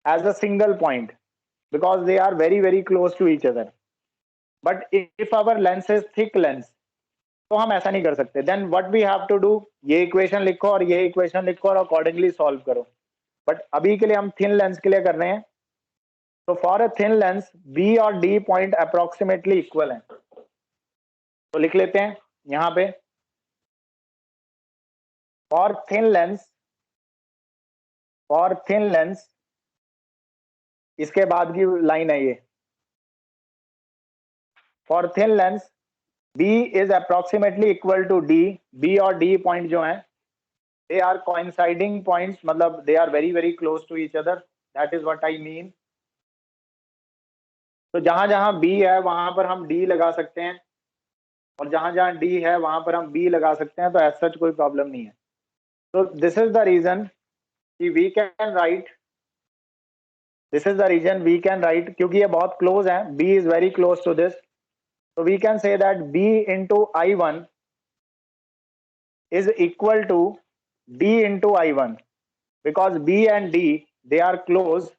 Speaker 1: as a single point because they are very very close to each other. But if our lens is thick lens तो हम ऐसा नहीं कर सकते। Then what we have to do, ये equation लिखो और ये इक्वेशन लिखो और अकॉर्डिंगली सॉल्व करो। बट अभी के लिए हम थिन लेंस के लिए कर रहे हैं, तो for a thin lens B और डी पॉइंट अप्रोक्सीमेटली इक्वल है, तो लिख लेते हैं यहां पे for thin lens, for thin lens, इसके बाद की लाइन है ये, for thin lens B is approximately equal to D, B और D पॉइंट जो है दे आर कोइंसाइडिंग पॉइंट्स, मतलब they are very very close to each other, that is what I mean. तो जहां जहां B है वहां पर हम D लगा सकते हैं, और जहां जहां D है वहां पर हम B लगा सकते हैं, तो एज सच कोई प्रॉब्लम नहीं है। तो दिस इज द रीजन कि we can write, this is the reason we can write, क्योंकि ये बहुत क्लोज है, B is very close to this, so we can say that B into I1 is equal to D into I1 because B and D they are close,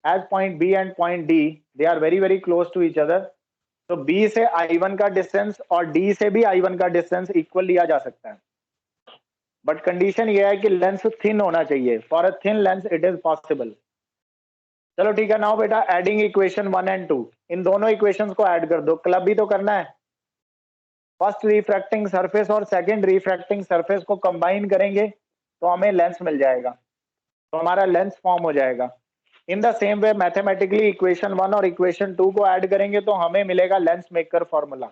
Speaker 1: as point B and point D they are very very close to each other, तो B से I1 का distance और D से भी I1 का distance equal लिया जा सकता है। बट कंडीशन ये है कि लेंस थिन होना चाहिए, for a thin lens it is possible. चलो ठीक है, नाउ बेटा एडिंग इक्वेशन 1 एंड 2, इन दोनों इक्वेशंस को ऐड कर दो, क्लब भी तो करना है। फर्स्ट रिफ्रैक्टिंग सरफेस और सेकंड रिफ्रैक्टिंग सरफेस को कंबाइन करेंगे तो हमें लेंस मिल जाएगा, तो हमारा लेंस फॉर्म हो जाएगा। In the same way mathematically equation 1 और इक्वेशन 2 को ऐड करेंगे तो हमें मिलेगा लेंस मेकर फॉर्मूला,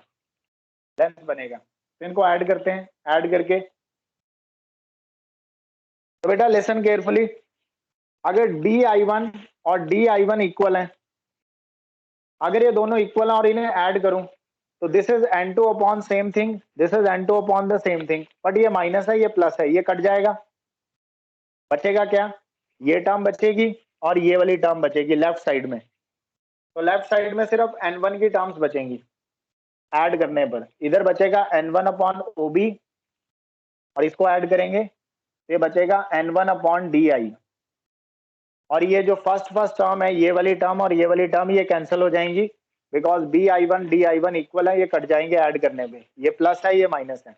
Speaker 1: लेंस बनेगा। तो इनको ऐड करते हैं, ऐड करके तो बेटा लिसन केयरफुली, अगर DI1 और DI1 इक्वल है, अगर ये दोनों इक्वल है और इन्हें ऐड करूं तो this is N2 upon same thing, this is N2 upon the same thing, but ये माइनस है ये प्लस है, ये कट जाएगा, बचेगा क्या, ये टर्म बचेगी और ये वाली टर्म बचेगी लेफ्ट साइड में। तो लेफ्ट साइड में सिर्फ N1 की टर्म्स बचेंगी ऐड करने पर, इधर बचेगा N1 अपॉन OB और इसको ऐड करेंगे तो ये बचेगा N1 अपॉन DI, और ये जो फर्स्ट टर्म है ये वाली टर्म और ये वाली टर्म ये कैंसिल हो जाएंगी बिकॉज BI1 DI1 इक्वल है, ये कट जाएंगे ऐड करने पे, ये प्लस है ये माइनस है,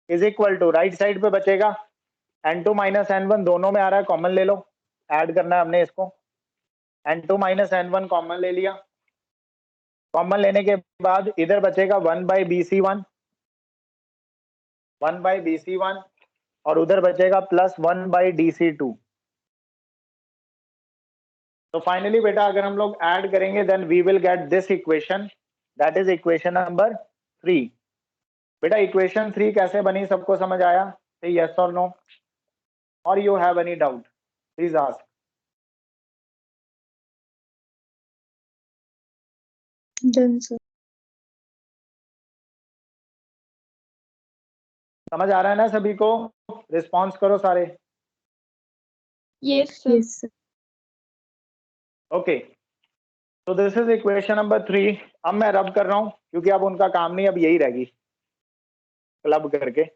Speaker 1: is equal to right side पे बचेगा N2 माइनस N1 दोनों में आ रहा है, कॉमन ले लो, ऐड करना है हमने इसको, N2 माइनस N1 कॉमन ले लिया, कॉमन लेने के बाद इधर बचेगा 1/BC1, 1/BC1 और उधर बचेगा प्लस 1/DC2। तो फाइनली बेटा अगर हम लोग ऐड करेंगे then we will get this equation, that is equation number 3। बेटा इक्वेशन 3 कैसे बनी, सबको समझ आया? यस और नो, और you have any doubt please ask.
Speaker 2: Done, sir.
Speaker 1: समझ आ रहा है ना सभी को? रिस्पॉन्स करो सारे।
Speaker 3: Yes, sir.
Speaker 2: Yes, sir.
Speaker 1: Okay, तो दिस इज इक्वेशन नंबर 3। अब मैं रब कर रहा हूं क्योंकि अब उनका काम नहीं, अब यही रहेगी क्लब करके।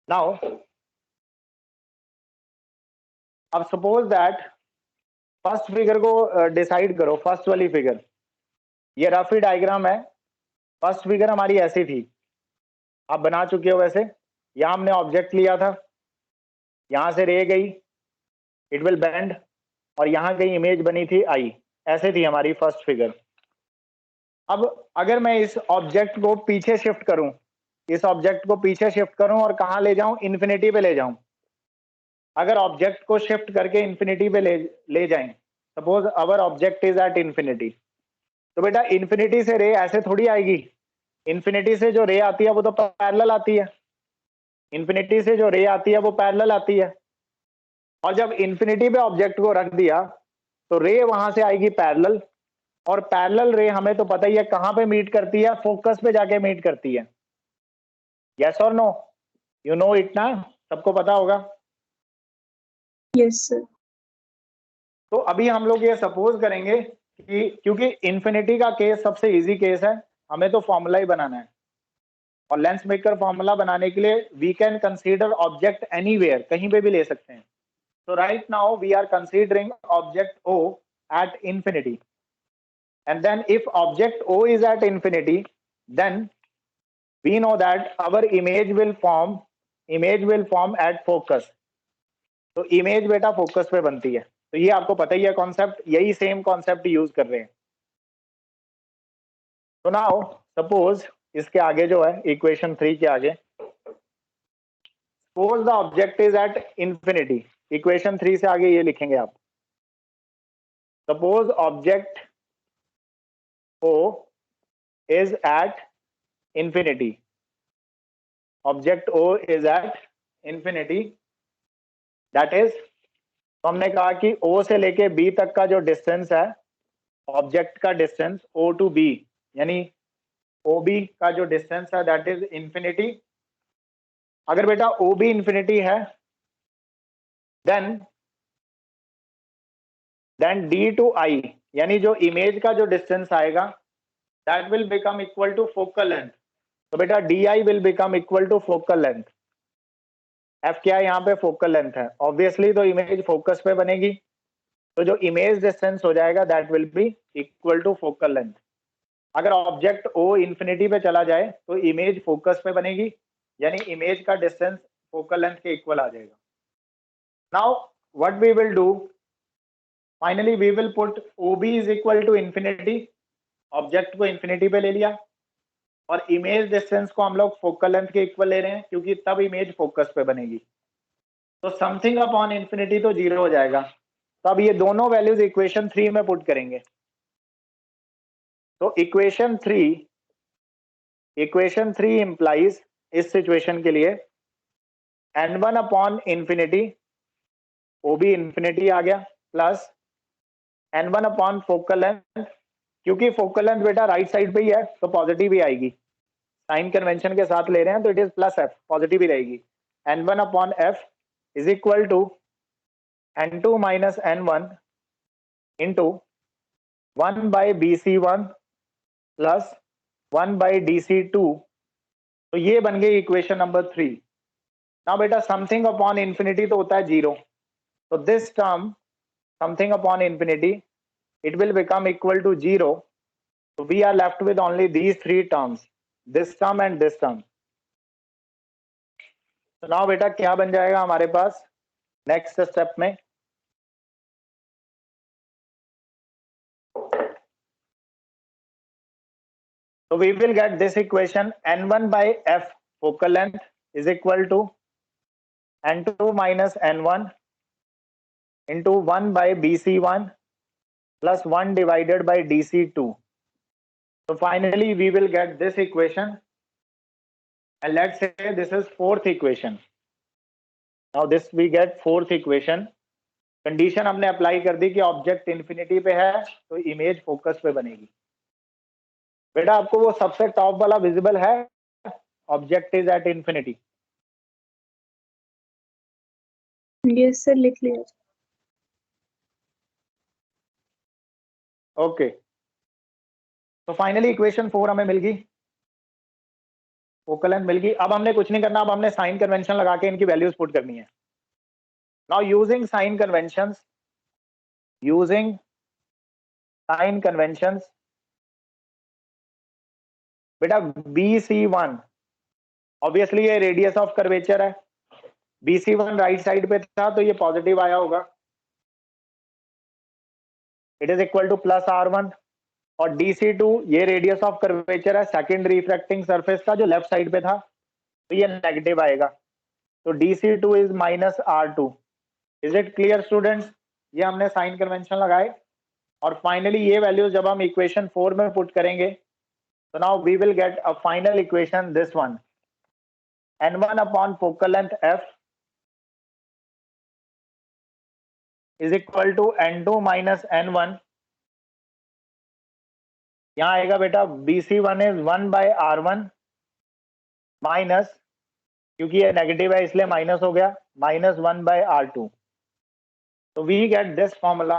Speaker 1: नाउ अब सपोज दैट फर्स्ट फिगर को डिसाइड करो, फर्स्ट वाली फिगर, ये रफ ही डायग्राम है। फर्स्ट फिगर हमारी ऐसी थी, आप बना चुके हो वैसे। यहां हमने ऑब्जेक्ट लिया था, यहां से रे गई, इट विल बेंड, और यहां कहीं इमेज बनी थी आई। ऐसे थी हमारी फर्स्ट फिगर। अब अगर मैं इस ऑब्जेक्ट को पीछे शिफ्ट करूं, इस ऑब्जेक्ट को पीछे शिफ्ट करूं और कहां ले जाऊं, इन्फिनिटी पे ले जाऊं। अगर ऑब्जेक्ट को शिफ्ट करके इन्फिनिटी पे ले जाएं, suppose our object is at infinity, तो बेटा इन्फिनिटी से रे ऐसे थोड़ी आएगी। इन्फिनिटी से जो रे आती है वो तो पैरेलल आती है। इन्फिनिटी से जो रे आती है वो पैरेलल आती है, और जब इन्फिनिटी पे ऑब्जेक्ट को रख दिया तो रे वहां से आएगी पैरेलल, और पैरेलल रे हमें तो पता ही है कहां पे मीट करती है, फोकस पे जाके मीट करती है। यस और नो? यू नो इट ना, सबको पता होगा।
Speaker 2: Yes, sir.
Speaker 1: तो अभी हम लोग ये सपोज करेंगे कि क्योंकि इन्फिनिटी का केस सबसे इजी केस है, हमें तो फॉर्मूला ही बनाना है, और लेंस मेकर फॉर्मूला बनाने के लिए we can consider object anywhere, कहीं पे भी ले सकते हैं। So right now we are considering object O at infinity, and then if object O is at infinity, then we know that our image will form at focus. तो image बेटा focus पे बनती है, तो ये आपको पता ही है कॉन्सेप्ट, यही सेम कॉन्सेप्ट यूज कर रहे हैं। तो नाउ सपोज इसके आगे जो है इक्वेशन 3 के आगे, suppose the object is at infinity, equation 3 से आगे ये लिखेंगे आप, suppose object O is at infinity, object O is at infinity, that is, तो हमने कहा कि O से लेके B तक का जो डिस्टेंस है, ऑब्जेक्ट का डिस्टेंस O to B, यानी OB का जो डिस्टेंस है दैट इज इंफिनिटी। अगर बेटा OB इंफिनिटी है, देन D to I, यानी जो इमेज का जो डिस्टेंस आएगा that will become equal to focal length. तो बेटा DI will become equal to focal length. F क्या है यहाँ पे? फोकल लेंथ है, ऑब्वियसली तो इमेज फोकस पे बनेगी, तो जो इमेज डिस्टेंस हो जाएगा that will be equal to focal length. अगर ऑब्जेक्ट O इंफिनिटी पे चला जाए तो इमेज फोकस पे बनेगी, यानी इमेज का डिस्टेंस फोकल लेंथ के इक्वल आ जाएगा। Now what we will do, finally we will put OB is equal to infinity, object को इंफिनिटी पे ले लिया, और इमेज डिस्टेंस को हम लोग फोकल लेंथ के इक्वल ले रहे हैं क्योंकि तब इमेज फोकस पे बनेगी। तो समथिंग अपॉन इंफिनिटी तो 0 हो जाएगा। तो अब ये दोनों वैल्यूज इक्वेशन 3 में पुट करेंगे। तो इक्वेशन 3 इंप्लाइज इस सिचुएशन के लिए n1 upon infinity, OB infinity आ गया, plus n1 upon focal length, क्योंकि फोकल लेंथ बेटा राइट साइड पे ही है तो पॉजिटिव ही आएगी, साइन कन्वेंशन के साथ ले रहे हैं तो it is plus f, positive ही रहेगी। n1 upon f is equal to n2 minus n1 into 1 by BC1 plus 1 by DC2। तो ये बन गई इक्वेशन नंबर 3। ना बेटा समथिंग अपॉन इंफिनिटी तो होता है 0, तो this term something upon infinity it will become equal to 0। तो we are left with only these 3 terms, this term and this term. तो नाउ बेटा क्या बन जाएगा हमारे पास नेक्स्ट स्टेप में, so we will get this equation n1 by f focal length is equal to n2 minus n1 into 1 by BC1 plus 1 divided by DC2। So finally we will get this equation, and let's say this is fourth equation. Now this we get fourth equation. Condition हमने apply कर दी कि object infinity पे है तो image focus पे बनेगी। बेटा आपको वो सबसे टॉप वाला विजिबल है, object is at infinity?
Speaker 2: Yes sir, लिख लिया।
Speaker 1: ओके, तो फाइनली इक्वेशन 4 हमें मिल गई, फोकल लेंथ मिल गई। अब हमने कुछ नहीं करना, अब हमने साइन कन्वेंशन लगा के इनकी वैल्यूज पुट करनी है। नाउ यूजिंग साइन कन्वेंशंस, बेटा BC1 ऑब्वियसली ये रेडियस ऑफ कर्वेचर है, BC1 राइट साइड पे था तो ये पॉजिटिव आया होगा, it is equal two plus R1, और DC2 ये रेडियस ऑफ कर्वेचर है सेकंड रिफ्रैक्टिंग सरफेस का जो लेफ्ट साइड पे था, तो ये नेगेटिव आएगा, तो DC2 is minus R2। Is it clear students? ये हमने साइन कन्वेंशन लगाए, और फाइनली ये वैल्यू जब हम इक्वेशन 4 में पुट करेंगे तो now we will get a final equation, this one, N1 upon focal length F is equal to N2 minus N1। यहां आएगा बेटा BC1 is 1 by R1 minus, क्योंकि ये नेगेटिव है इसलिए माइनस हो गया, माइनस 1 बाय R2। तो we get this formula,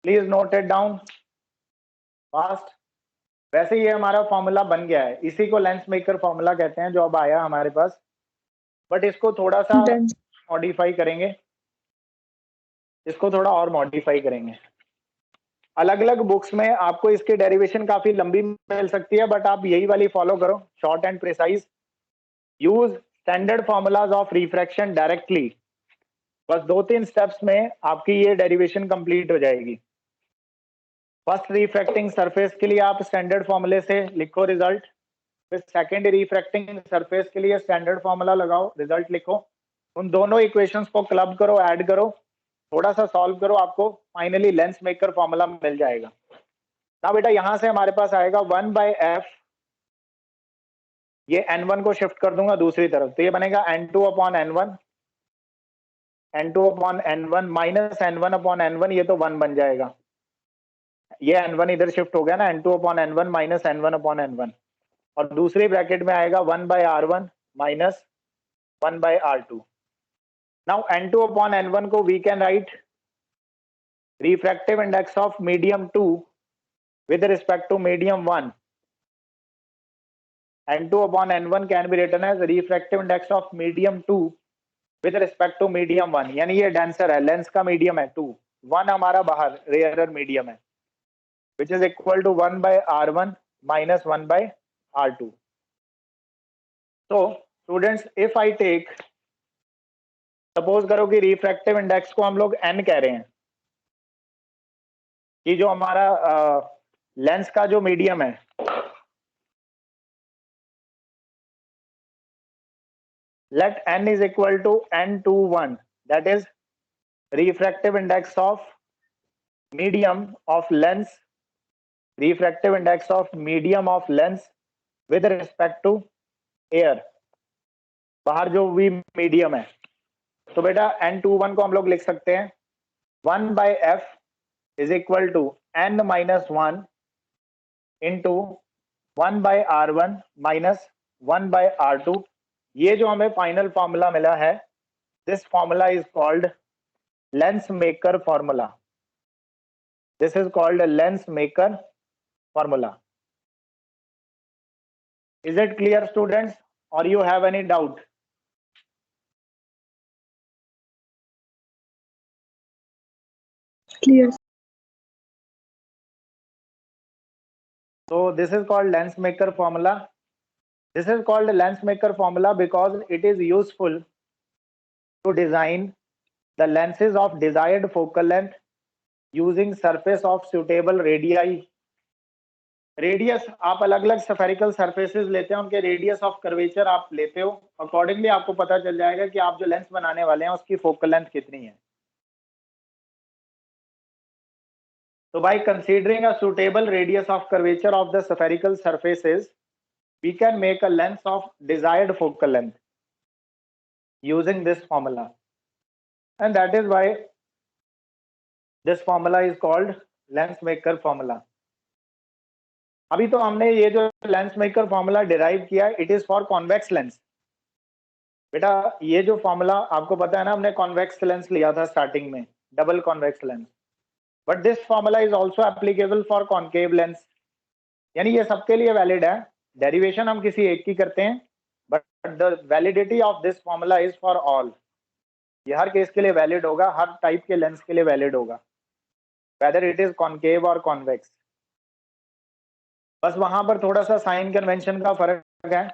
Speaker 1: please note it down fast. वैसे ये हमारा फॉर्मूला बन गया है, इसी को लेंस मेकर फॉर्मूला कहते हैं जो अब आया हमारे पास, बट इसको थोड़ा सा
Speaker 2: Done.
Speaker 1: मॉडिफाई करेंगे, इसको थोड़ा और मॉडिफाई करेंगे। अलग अलग बुक्स में आपको इसकी डेरिवेशन काफी लंबी मिल सकती है, बट आप यही वाली फॉलो करो, short and precise, use standard formulas of refraction directly. बस 2-3 स्टेप्स में आपकी ये डेरिवेशन कंप्लीट हो जाएगी। फर्स्ट रिफ्रैक्टिंग सरफेस के लिए आप स्टैंडर्ड फॉर्मूले से लिखो रिजल्ट, फिर सेकेंड रिफ्रैक्टिंग सरफेस के लिए स्टैंडर्ड फॉर्मूला लगाओ, रिजल्ट लिखो, उन दोनों इक्वेशंस को क्लब करो, ऐड करो, थोड़ा सा सॉल्व करो, आपको फाइनली लेंस मेकर फॉर्मूला मिल जाएगा। ना बेटा यहां से हमारे पास आएगा 1 बाय F, ये N1 को शिफ्ट कर दूंगा दूसरी तरफ, तो ये बनेगा N2 upon N1, N2 upon N1 minus N1 upon N1, ये तो 1 बन जाएगा, ये N1 इधर शिफ्ट हो गया ना, N2 upon N1 minus N1 upon N1, और दूसरी ब्रैकेट में आएगा 1 by R1 minus 1 by R2। Now N2 upon N1 को we can write refractive index of medium 2 with respect to medium 1, N2 upon N1 can be written as refractive index of medium 2 with respect to medium 1, यानी ये denser है, lens का medium है 2, 1 हमारा बाहर rarer medium है, which is equal to 1 by R1 minus 1 by R2. So students, if I take, suppose करो कि रिफ्रैक्टिव इंडेक्स को हम लोग n कह रहे हैं, कि जो हमारा लेंस का जो मीडियम है, let n is equal to n21, that is refractive index of medium of lens, refractive index of medium of lens with respect to air, बाहर जो भी मीडियम है। तो बेटा n21 को हम लोग लिख सकते हैं 1 by F is equal to n minus 1 into 1 by R1 minus 1 by R2। ये जो हमें फाइनल फॉर्मूला मिला है, this formula is called lens maker formula, this is called lens maker formula. Is it clear students, और you have any doubt?
Speaker 2: Clear.
Speaker 1: So this is called lens maker formula. This is called lens maker formula because it is useful to design the lenses of desired focal length using surface of suitable radii. Radius आप अलग अलग spherical surfaces लेते हैं, उनके radius of curvature आप लेते हो, accordingly आपको पता चल जाएगा कि आप जो लेंस बनाने वाले हैं उसकी फोकल लेंथ कितनी है। So by considering a suitable radius of curvature of the spherical surfaces, we can make a length of desired focal length using this formula. And that is why this formula is called lens maker formula. अभी तो हमने ये जो lens maker formula derive किया, it is for convex lens. बेटा ये जो formula आपको पता है ना, हमने कॉन्वेक्स लेंस लिया था स्टार्टिंग में, double convex lens. But this formula is also applicable for concave lens. यानी ये सबके लिए वैलिड है. डेरिवेशन हम किसी एक की करते हैं, but the validity of this formula is for all. ये हर केस के लिए वैलिड होगा, हर टाइप के लेंस के लिए वैलिड होगा, वेदर इट इज कॉन्केव और कॉन्वेक्स. बस वहां पर थोड़ा सा साइन कन्वेंशन का फर्क है.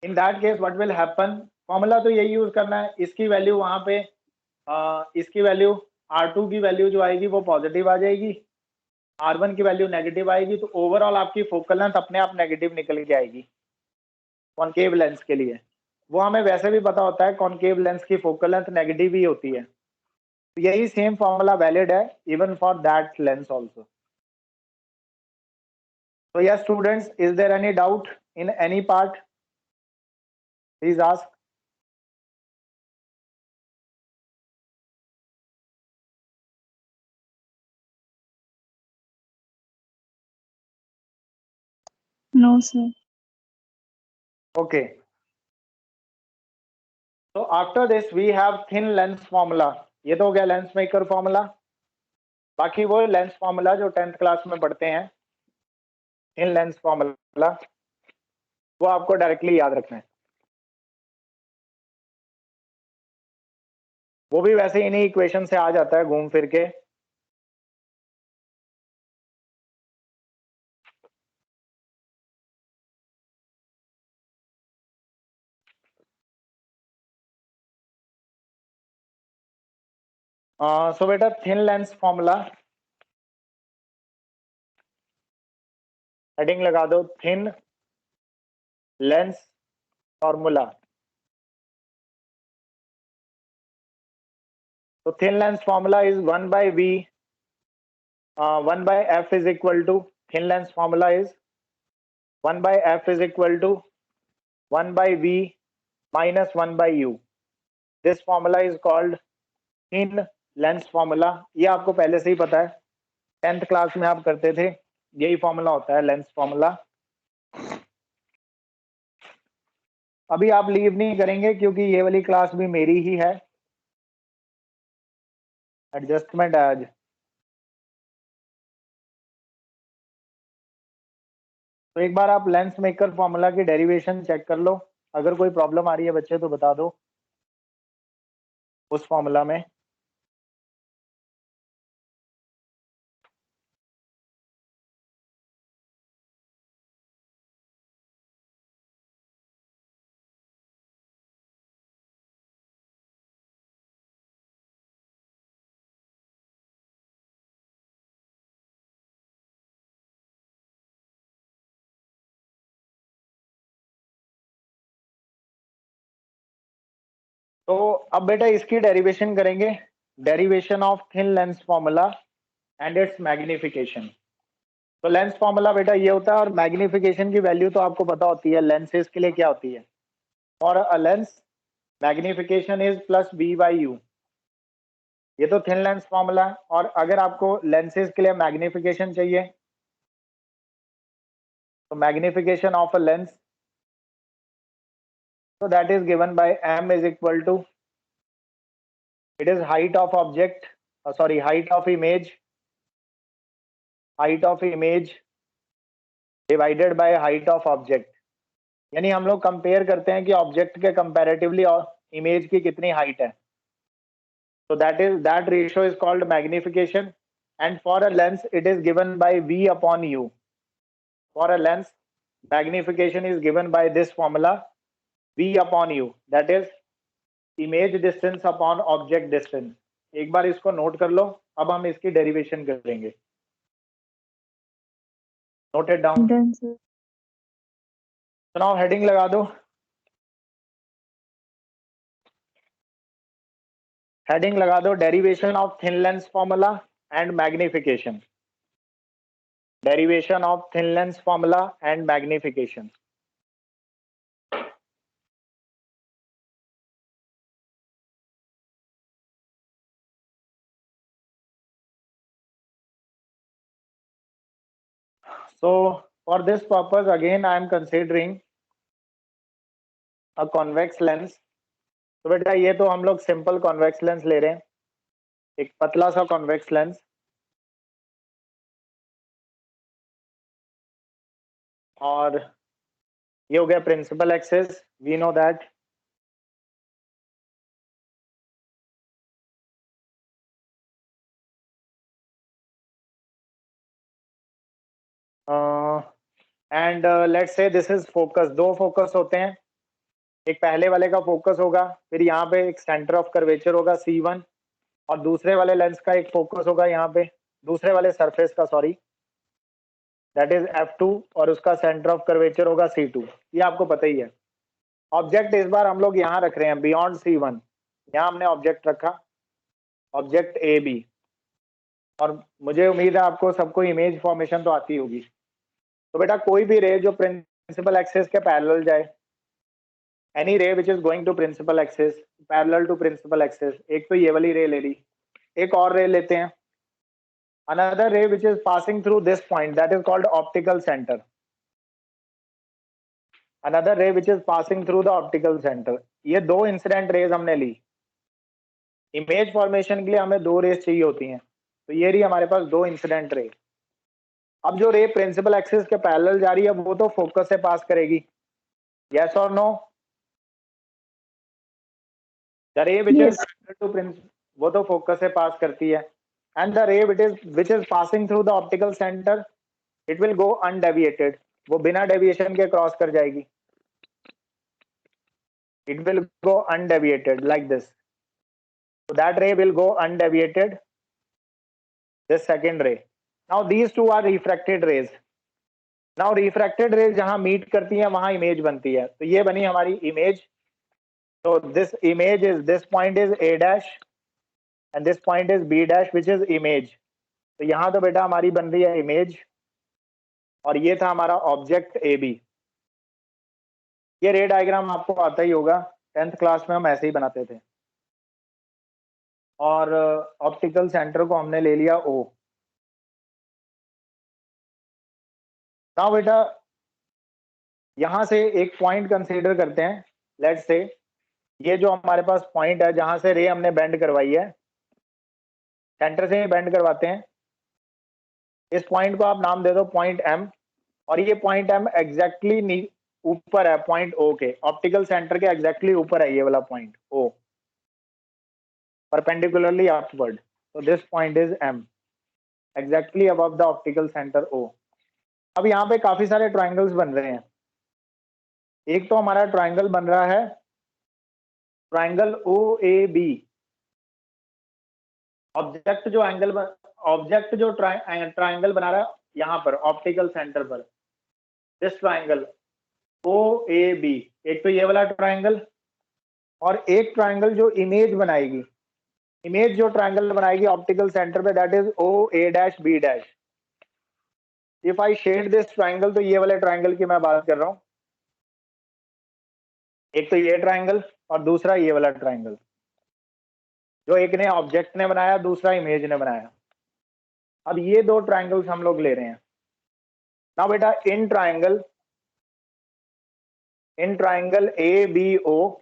Speaker 1: इन that case what will happen, formula तो यही यूज करना है. इसकी वैल्यू वहां पे इसकी वैल्यू R2 की वैल्यू जो आएगी वो पॉजिटिव आ जाएगी, R1 की वैल्यू नेगेटिव आएगी. तो ओवरऑल आपकी फोकल लेंथ अपने आप नेगेटिव निकल के आएगी कॉन्केव लेंस के लिए. वो हमें वैसे भी पता होता है कॉन्केव लेंस की फोकल लेंथ नेगेटिव ही होती है. तो यही सेम फॉर्मूला वैलिड है even for that lens also. So yes students, is there any doubt in any part? Please ask.
Speaker 2: No sir.
Speaker 1: Okay. So after this we have thin lens formula. ये तो हो गया lens maker formula. बाकी वो lens formula जो 10th class में पढ़ते हैं, थिन लेंस फॉर्मूला, वो आपको डायरेक्टली याद रखना है. वो भी वैसे इन्हीं इक्वेशन से आ जाता है घूम फिर के. सो बेटा थिन लेंस फॉर्मूला, हेडिंग लगा दो थिन लेंस फॉर्मूला. तो thin lens formula is 1 by V, 1 by F is equal to, thin lens formula is 1 by F is equal to 1 by V minus 1 by U. This formula is called thin lens formula. ये आपको पहले से ही पता है, 10th class में आप करते थे. यही फॉर्मूला होता है लेंस फॉर्मूला. अभी आप लीव नहीं करेंगे क्योंकि ये वाली क्लास भी मेरी ही है. एडजस्टमेंट आज. तो एक बार आप लेंस मेकर फॉर्मूला की डेरिवेशन चेक कर लो. अगर कोई प्रॉब्लम आ रही है बच्चे तो बता दो उस फॉर्मूला में. तो अब बेटा इसकी डेरिवेशन करेंगे, derivation of thin lens formula and it's magnification. तो लेंस फॉर्मूला बेटा ये होता है, और मैग्निफिकेशन की वैल्यू तो आपको पता होती है लेंसेज के लिए क्या होती है. For a lens magnification is plus v by u. ये तो थिन लेंस फॉर्मूला है. और अगर आपको लेंसेज के लिए मैग्निफिकेशन चाहिए तो magnification of a lens, so that is given by m is equal to, it is height of object, height of image divided by height of object. यानी हम लोग कंपेयर करते हैं कि ऑब्जेक्ट के कंपैरेटिवली इमेज की कितनी हाइट है. so that ratio is called magnification, and for a lens it is given by v upon u. For a lens magnification is given by this formula v upon u, that is image distance upon object distance. एक बार इसको note कर लो. अब हम इसकी derivation करेंगे. Noted down.
Speaker 2: Done sir.
Speaker 1: तो now heading लगा दो. हेडिंग लगा दो derivation of thin lens formula and magnification. Derivation of thin lens formula and magnification. So for this purpose, again I am considering a convex lens. तो बेटा ये तो हम लोग सिंपल कॉन्वेक्स लेंस ले रहे हैं, एक पतला सा कॉन्वेक्स लेंस, और ये हो गया principal axis. We know that. And let's say this is focus. दो फोकस होते हैं, एक पहले वाले का फोकस होगा, फिर यहाँ पे एक सेंटर ऑफ कर्वेचर होगा C1, और दूसरे वाले लेंस का एक फोकस होगा यहाँ पे, दूसरे वाले सरफेस का, सॉरी, दैट इज F2, और उसका सेंटर ऑफ कर्वेचर होगा C2. ये आपको पता ही है. ऑब्जेक्ट इस बार हम लोग यहाँ रख रहे हैं बियॉन्ड C1. यहाँ हमने ऑब्जेक्ट रखा, ऑब्जेक्ट AB, और मुझे उम्मीद है आपको सबको इमेज फॉर्मेशन तो आती होगी. तो बेटा कोई भी रे जो प्रिंसिपल एक्सिस के पैरेलल जाए, any ray which is going to principal axis, parallel to principal axis, एक तो ये वाली रे ले ली, एक और रे लेते हैं, another ray which is passing through this point, that is called optical center. Another ray which is passing through the optical center. ये दो इंसिडेंट रेज हमने ली. इमेज फॉर्मेशन के लिए हमें दो रेज चाहिए होती हैं, तो ये रही हमारे पास दो इंसिडेंट रे. अब जो रे प्रिंसिपल एक्सिस के पैरेलल जा रही है वो तो फोकस से पास करेगी. यस और नो? द रे विच इज टू प्रिंसिपल, वो तो फोकस से पास करती है. एंड द रे which is passing through the optical center, it will go undeviated. वो बिना डेविएशन के क्रॉस कर जाएगी. It will go undeviated like this. So that ray will go undeviated. This second ray. Now these two are refracted rays. Now refracted rays जहां meet करती हैं वहां image बनती है. तो ये बनी हमारी image. So this image is, this point is A dash and this point is B dash, which is image. तो यहाँ तो बेटा हमारी बन रही है इमेज, और ये था हमारा ऑब्जेक्ट AB. ये रे डायग्राम आपको आता ही होगा, 10th क्लास में हम ऐसे ही बनाते थे. और ऑप्टिकल सेंटर को हमने ले लिया O. नाउ बेटा यहां से एक पॉइंट कंसीडर करते हैं. लेट्स से ये जो हमारे पास पॉइंट है जहां से रे हमने बेंड करवाई है, सेंटर से बेंड करवाते हैं. इस पॉइंट को आप नाम दे दो पॉइंट M, और ये पॉइंट M एग्जैक्टली ऊपर है पॉइंट O के, ऑप्टिकल सेंटर के एग्जैक्टली ऊपर है ये वाला point O, perpendicularly upward. So this point is M, exactly above the optical center O. अब यहाँ पे काफी सारे ट्राइंगल्स बन रहे हैं. एक तो हमारा ट्राइंगल बन रहा है ट्राइंगल OAB. ऑब्जेक्ट जो ट्राइंगल बना रहा है यहाँ पर ऑप्टिकल सेंटर पर, दिस ट्राइंगल OAB. एक तो ये वाला ट्राइंगल, और एक ट्राइंगल जो इमेज बनाएगी, इमेज जो ट्राइंगल बनाएगी ऑप्टिकल सेंटर पे, that is OA dash B dash. If I shade this triangle, तो ये वाले ट्राइंगल की मैं बात कर रहा हूं. एक तो ये ट्राइंगल और दूसरा ये वाला ट्राइंगल, जो एक ने ऑब्जेक्ट ने बनाया, दूसरा इमेज ने बनाया. अब ये दो ट्राइंगल्स हम लोग ले रहे हैं. नाउ बेटा in triangle ABO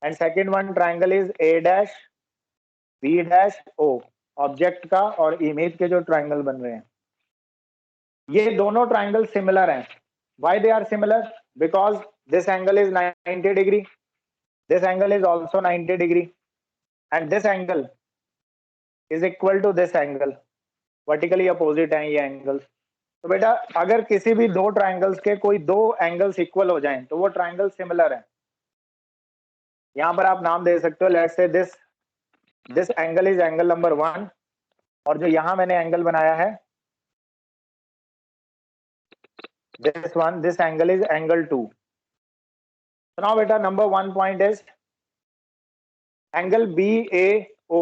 Speaker 1: and second one triangle is A dash B dash O, object का और इमेज के जो ट्राइंगल बन रहे हैं, ये दोनों ट्राइंगल सिमिलर हैं. Why they are similar? Because this angle is 90 degree, this angle is also 90 degree, and this angle is equal to this angle. Vertically opposite हैं ये एंगल्स. तो बेटा अगर किसी भी दो ट्राइंगल्स के कोई दो एंगल्स इक्वल हो जाएं तो वो ट्राइंगल सिमिलर है. यहाँ पर आप नाम दे सकते हो, let's say this angle is angle number 1, और जो यहाँ मैंने एंगल बनाया है this angle is angle 2. So now beta number 1 point is angle BAC O,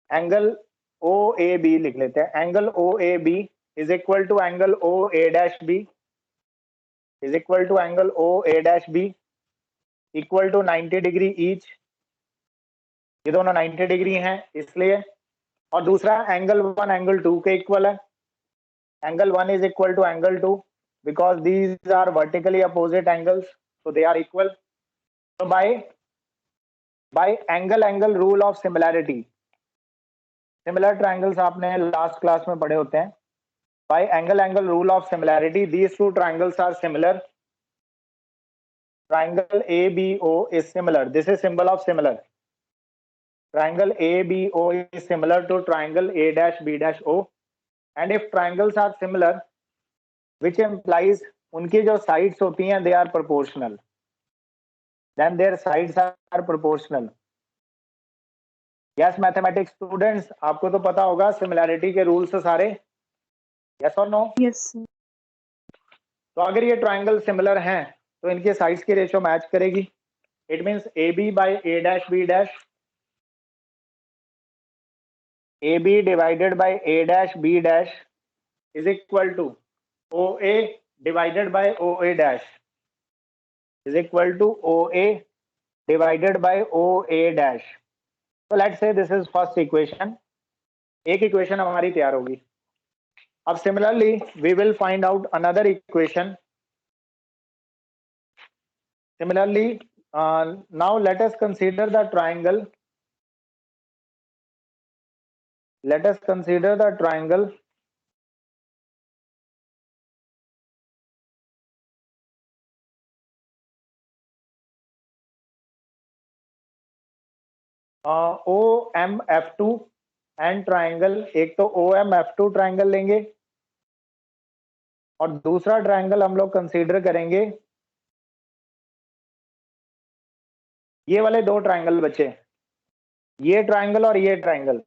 Speaker 1: angle O A B लिख लेते हैं, angle O A B is equal to angle O A dash B, is equal to angle O A dash B, equal to 90 degree each, ये दोनों 90 degree हैं इसलिए, और दूसरा angle 1 angle 2 के इक्वल है, angle 1 is equal to angle 2 because these are vertically opposite angles, so they are equal. तो by angle rule of similarity, similar triangles आपने लास्ट क्लास में पढ़े होते हैं, by angle rule of similarity these two triangles are similar, triangle ABO is similar, this is symbol of similar, triangle ABO is similar to triangle A dash B dash O, and if triangles are similar which implies उनकी जो sides होती हैं they are proportional, then their sides are proportional। yes mathematics students, आपको तो पता होगा similarity के rules सारे, yes or no?
Speaker 2: Yes, sir.
Speaker 1: तो अगर ये ट्राइंगल सिमिलर हैं तो इनके साइड्स की रेशियो मैच करेगी, it means A B by A dash B dash, A B divided by A dash B dash is equal to O A divided by O A dash is equal to O A divided by O A dash. तो let's say this is first equation, एक equation हमारी तैयार होगी। अब similarly we will find out another equation. Similarly, now let us consider the triangle. Let us consider the triangle OMF2 and triangle, एक तो OMF2 triangle लेंगे और दूसरा ट्राइंगल हम लोग कंसीडर करेंगे, ये वाले दो ट्राइंगल बचे, ये ट्राइंगल और ये ट्राइंगल,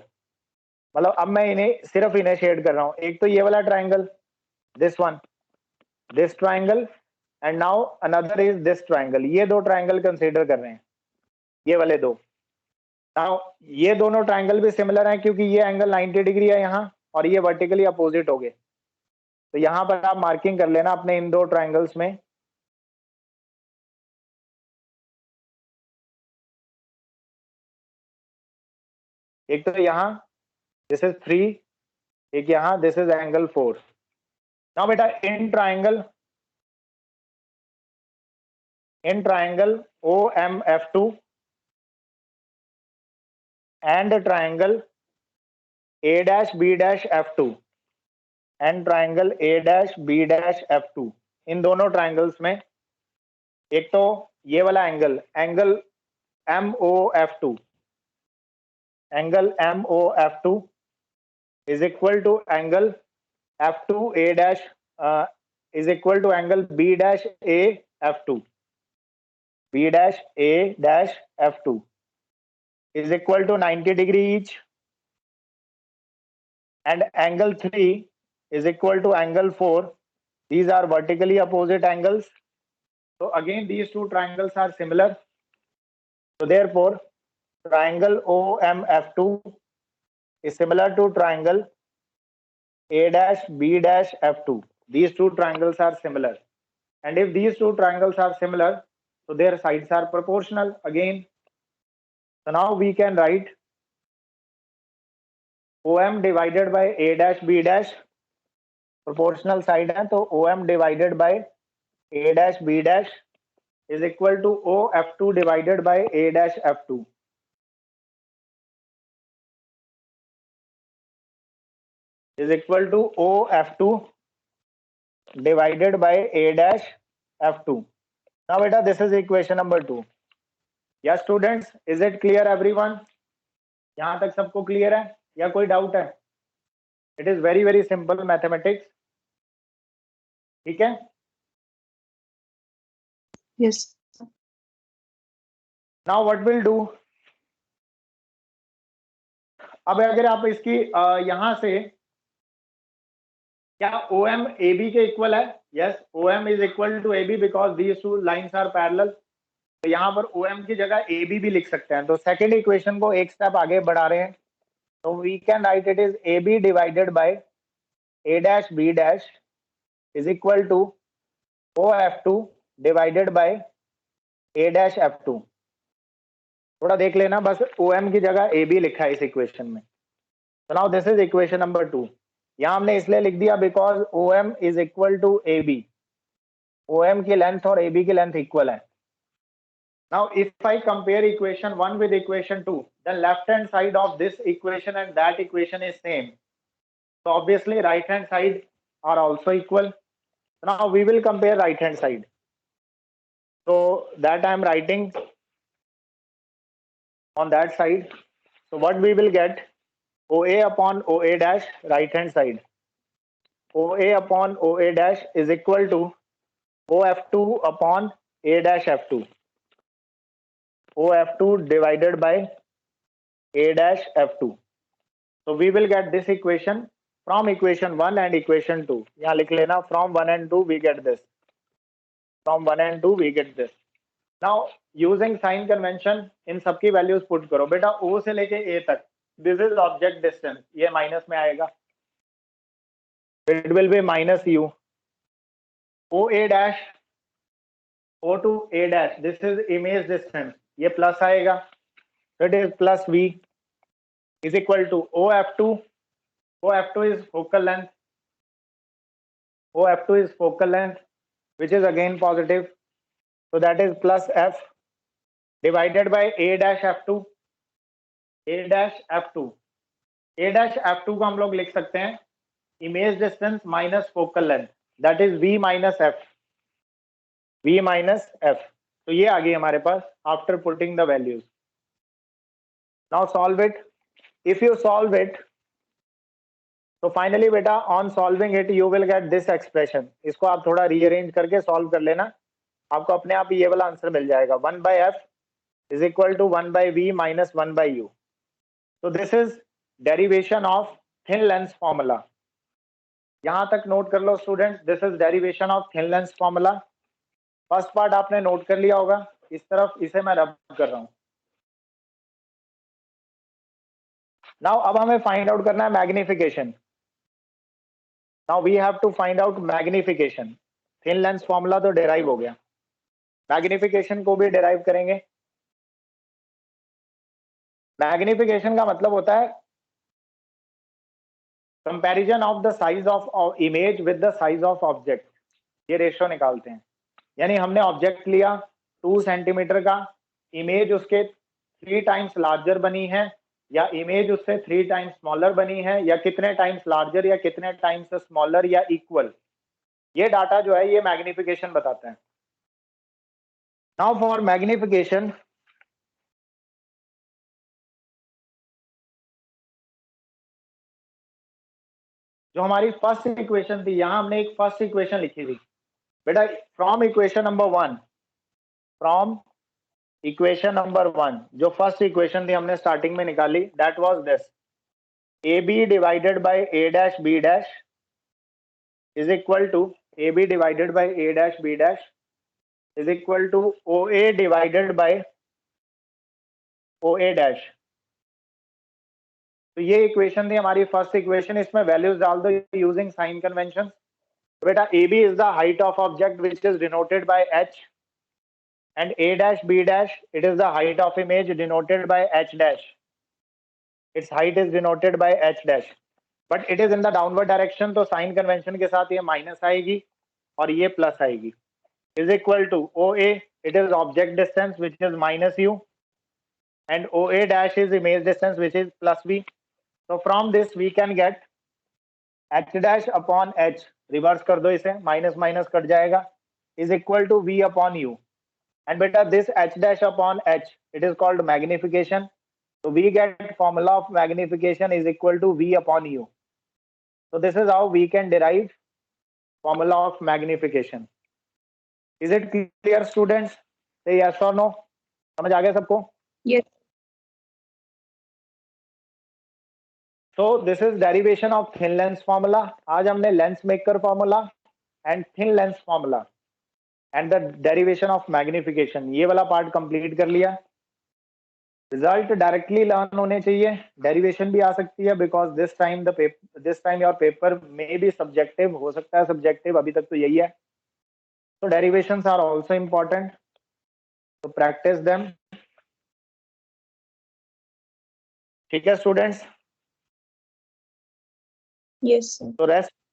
Speaker 1: मतलब अब मैं सिर्फ इन्हें शेड कर रहा हूं, एक तो ये वाला triangle, this one, this triangle, and now another is this triangle, ये दो ट्राइंगल कंसीडर कर रहे हैं, ये वाले दो। नाउ ये दोनों ट्राइंगल भी सिमिलर हैं क्योंकि ये एंगल 90 डिग्री है यहाँ और ये वर्टिकली अपोजिट हो गए, तो यहां पर आप मार्किंग कर लेना अपने इन दो ट्राइंगल्स में। एक तो यहाँ दिस इज 3, एक यहाँ दिस इज एंगल 4। नाउ बेटा in triangle OMF2 and triangle A dash B dash F2 and triangle A dash B dash F2, इन दोनों ट्राइंगल्स में एक तो ये वाला angle MOF2, angle MOF2 is equal to angle F2 A dash is equal to angle B dash A F2, B dash A dash F2 is equal to 90 degree each, and angle 3 is equal to angle 4, these are vertically opposite angles, so again these two triangles are similar, so therefore triangle OMF2 is similar to triangle A dash B dash F2, these two triangles are similar, and if these two triangles are similar, so their sides are proportional again. So now we can write OM divided by A dash B dash, proportional side है तो OM divided by A dash B dash is equal to OF2 divided by A dash F2, is equal to OF2 divided by A dash F2. Now beta this is equation number 2. Yes students, is it clear everyone? यहाँ तक सबको clear है या कोई doubt है? It is very very simple mathematics, ठीक है?
Speaker 2: Yes.
Speaker 1: Now what will do, अब अगर आप इसकी यहां से क्या OM AB के इक्वल है? Yes, OM is equal to AB because these two lines are parallel, तो यहाँ पर OM की जगह AB भी लिख सकते हैं। तो सेकेंड इक्वेशन को एक स्टेप आगे बढ़ा रहे हैं, तो we can write it is AB divided by A dash B dash is equal to OF2 divided by A dash F2। थोड़ा देख लेना, बस OM की जगह AB लिखा है इस इक्वेशन में। तो now this is equation number 2। यहाँ हमने इसलिए लिख दिया because OM is equal to AB। OM की लेंथ और AB की लेंथ इक्वल है। Now if I compare equation 1 with equation 2, then left hand side of this equation and that equation is same. So obviously right hand side are also equal. Now we will compare right hand side. So that I am writing on that side. So what we will get, OA upon OA dash right hand side. OA upon OA dash is equal to OF2 upon A dash F2. OF2 divided by A dash F2. So we will get this equation from equation 1 and equation 2. यहाँ लिख लेना, from 1 and 2 we get this. From 1 and 2 we get this. Now using sign convention इन सबकी values put करो बेटा। O से लेके A तक, this is object distance, ये minus में आएगा, it will be minus U. OA dash, O to A dash, this is image distance, ये plus आएगा, it is plus V is equal to OF2. OF2 is focal length. OF2 is focal length, which is again positive. So that is plus F divided by A dash F2. A dash F2. A dash F2 को हम लोग लिख सकते हैं image distance minus focal length. That is V minus F. V minus F. तो ये आ गई हमारे पास after putting the values. Now solve it. If you solve it, तो फाइनली बेटा on solving it you will get this expression. इसको आप थोड़ा rearrange करके सॉल्व कर लेना, आपको अपने आप ये वाला आंसर मिल जाएगा। 1/f is equal to 1/v minus 1/u। तो this is derivation of thin lens formula. यहां तक नोट कर लो students, this is derivation of thin lens formula. First part आपने नोट कर लिया होगा, इस तरफ इसे मैं रब कर रहा हूं। नाउ अब हमें फाइंड आउट करना है magnification. Now we have to find out magnification. Thin lens formula तो derive हो गया, मैग्निफिकेशन को भी derive करेंगे। मैग्निफिकेशन का मतलब होता है comparison of the size of image with the size of object. ये रेशियो निकालते हैं, यानी हमने ऑब्जेक्ट लिया 2 सेंटीमीटर का, इमेज उसके 3 टाइम्स लार्जर बनी है या इमेज उससे 3 टाइम्स स्मॉलर बनी है, या कितने टाइम्स लार्जर या कितने टाइम्स स्मॉलर या इक्वल, ये डाटा जो है ये मैग्निफिकेशन बताता है। नाउ फॉर मैग्निफिकेशन, जो हमारी फर्स्ट इक्वेशन थी, यहां हमने एक फर्स्ट इक्वेशन लिखी थी बेटा, from equation number 1, from equation number 1 जो फर्स्ट इक्वेशन थी हमने स्टार्टिंग में निकाली, that was this, AB divided by A dash B dash is equal to AB divided by A dash B dash is equal to OA divided by OA dash. तो ये equation थी हमारी first equation, इसमें values डाल दो using sign convention. बेटा AB is the height of object which is denoted by H, and A dash B dash, it is the height of image denoted by H dash. Its height is denoted by H dash, but it is in the downward direction, तो sign convention के साथ ये minus आएगी और ये plus आएगी। Is equal to OA, it is object distance which is minus U, and OA dash is image distance which is plus V. So from this we can get H dash upon H, reverse कर दो इसे, minus minus cut जाएगा, is equal to V upon U. And beta this H dash upon H, it is called magnification. So we get formula of magnification is equal to V upon U. So this is how we can derive formula of magnification. Is it clear students? Say yes or no. समझ आ गया सबको?
Speaker 2: Yes.
Speaker 1: So this is derivation of thin lens formula. आज हमने lens maker formula and thin lens formula and the derivation of magnification, ये वाला part complete कर लिया। Result directly learn होने चाहिए, डेरिवेशन भी आ सकती है because this time your paper में भी सब्जेक्टिव हो सकता है, सब्जेक्टिव अभी तक तो यही है। तो डेरिवेशंस आर आल्सो इंपॉर्टेंट, तो प्रैक्टिस देम। ठीक है स्टूडेंट्स,
Speaker 2: Yes, sir.
Speaker 1: तो रेस्ट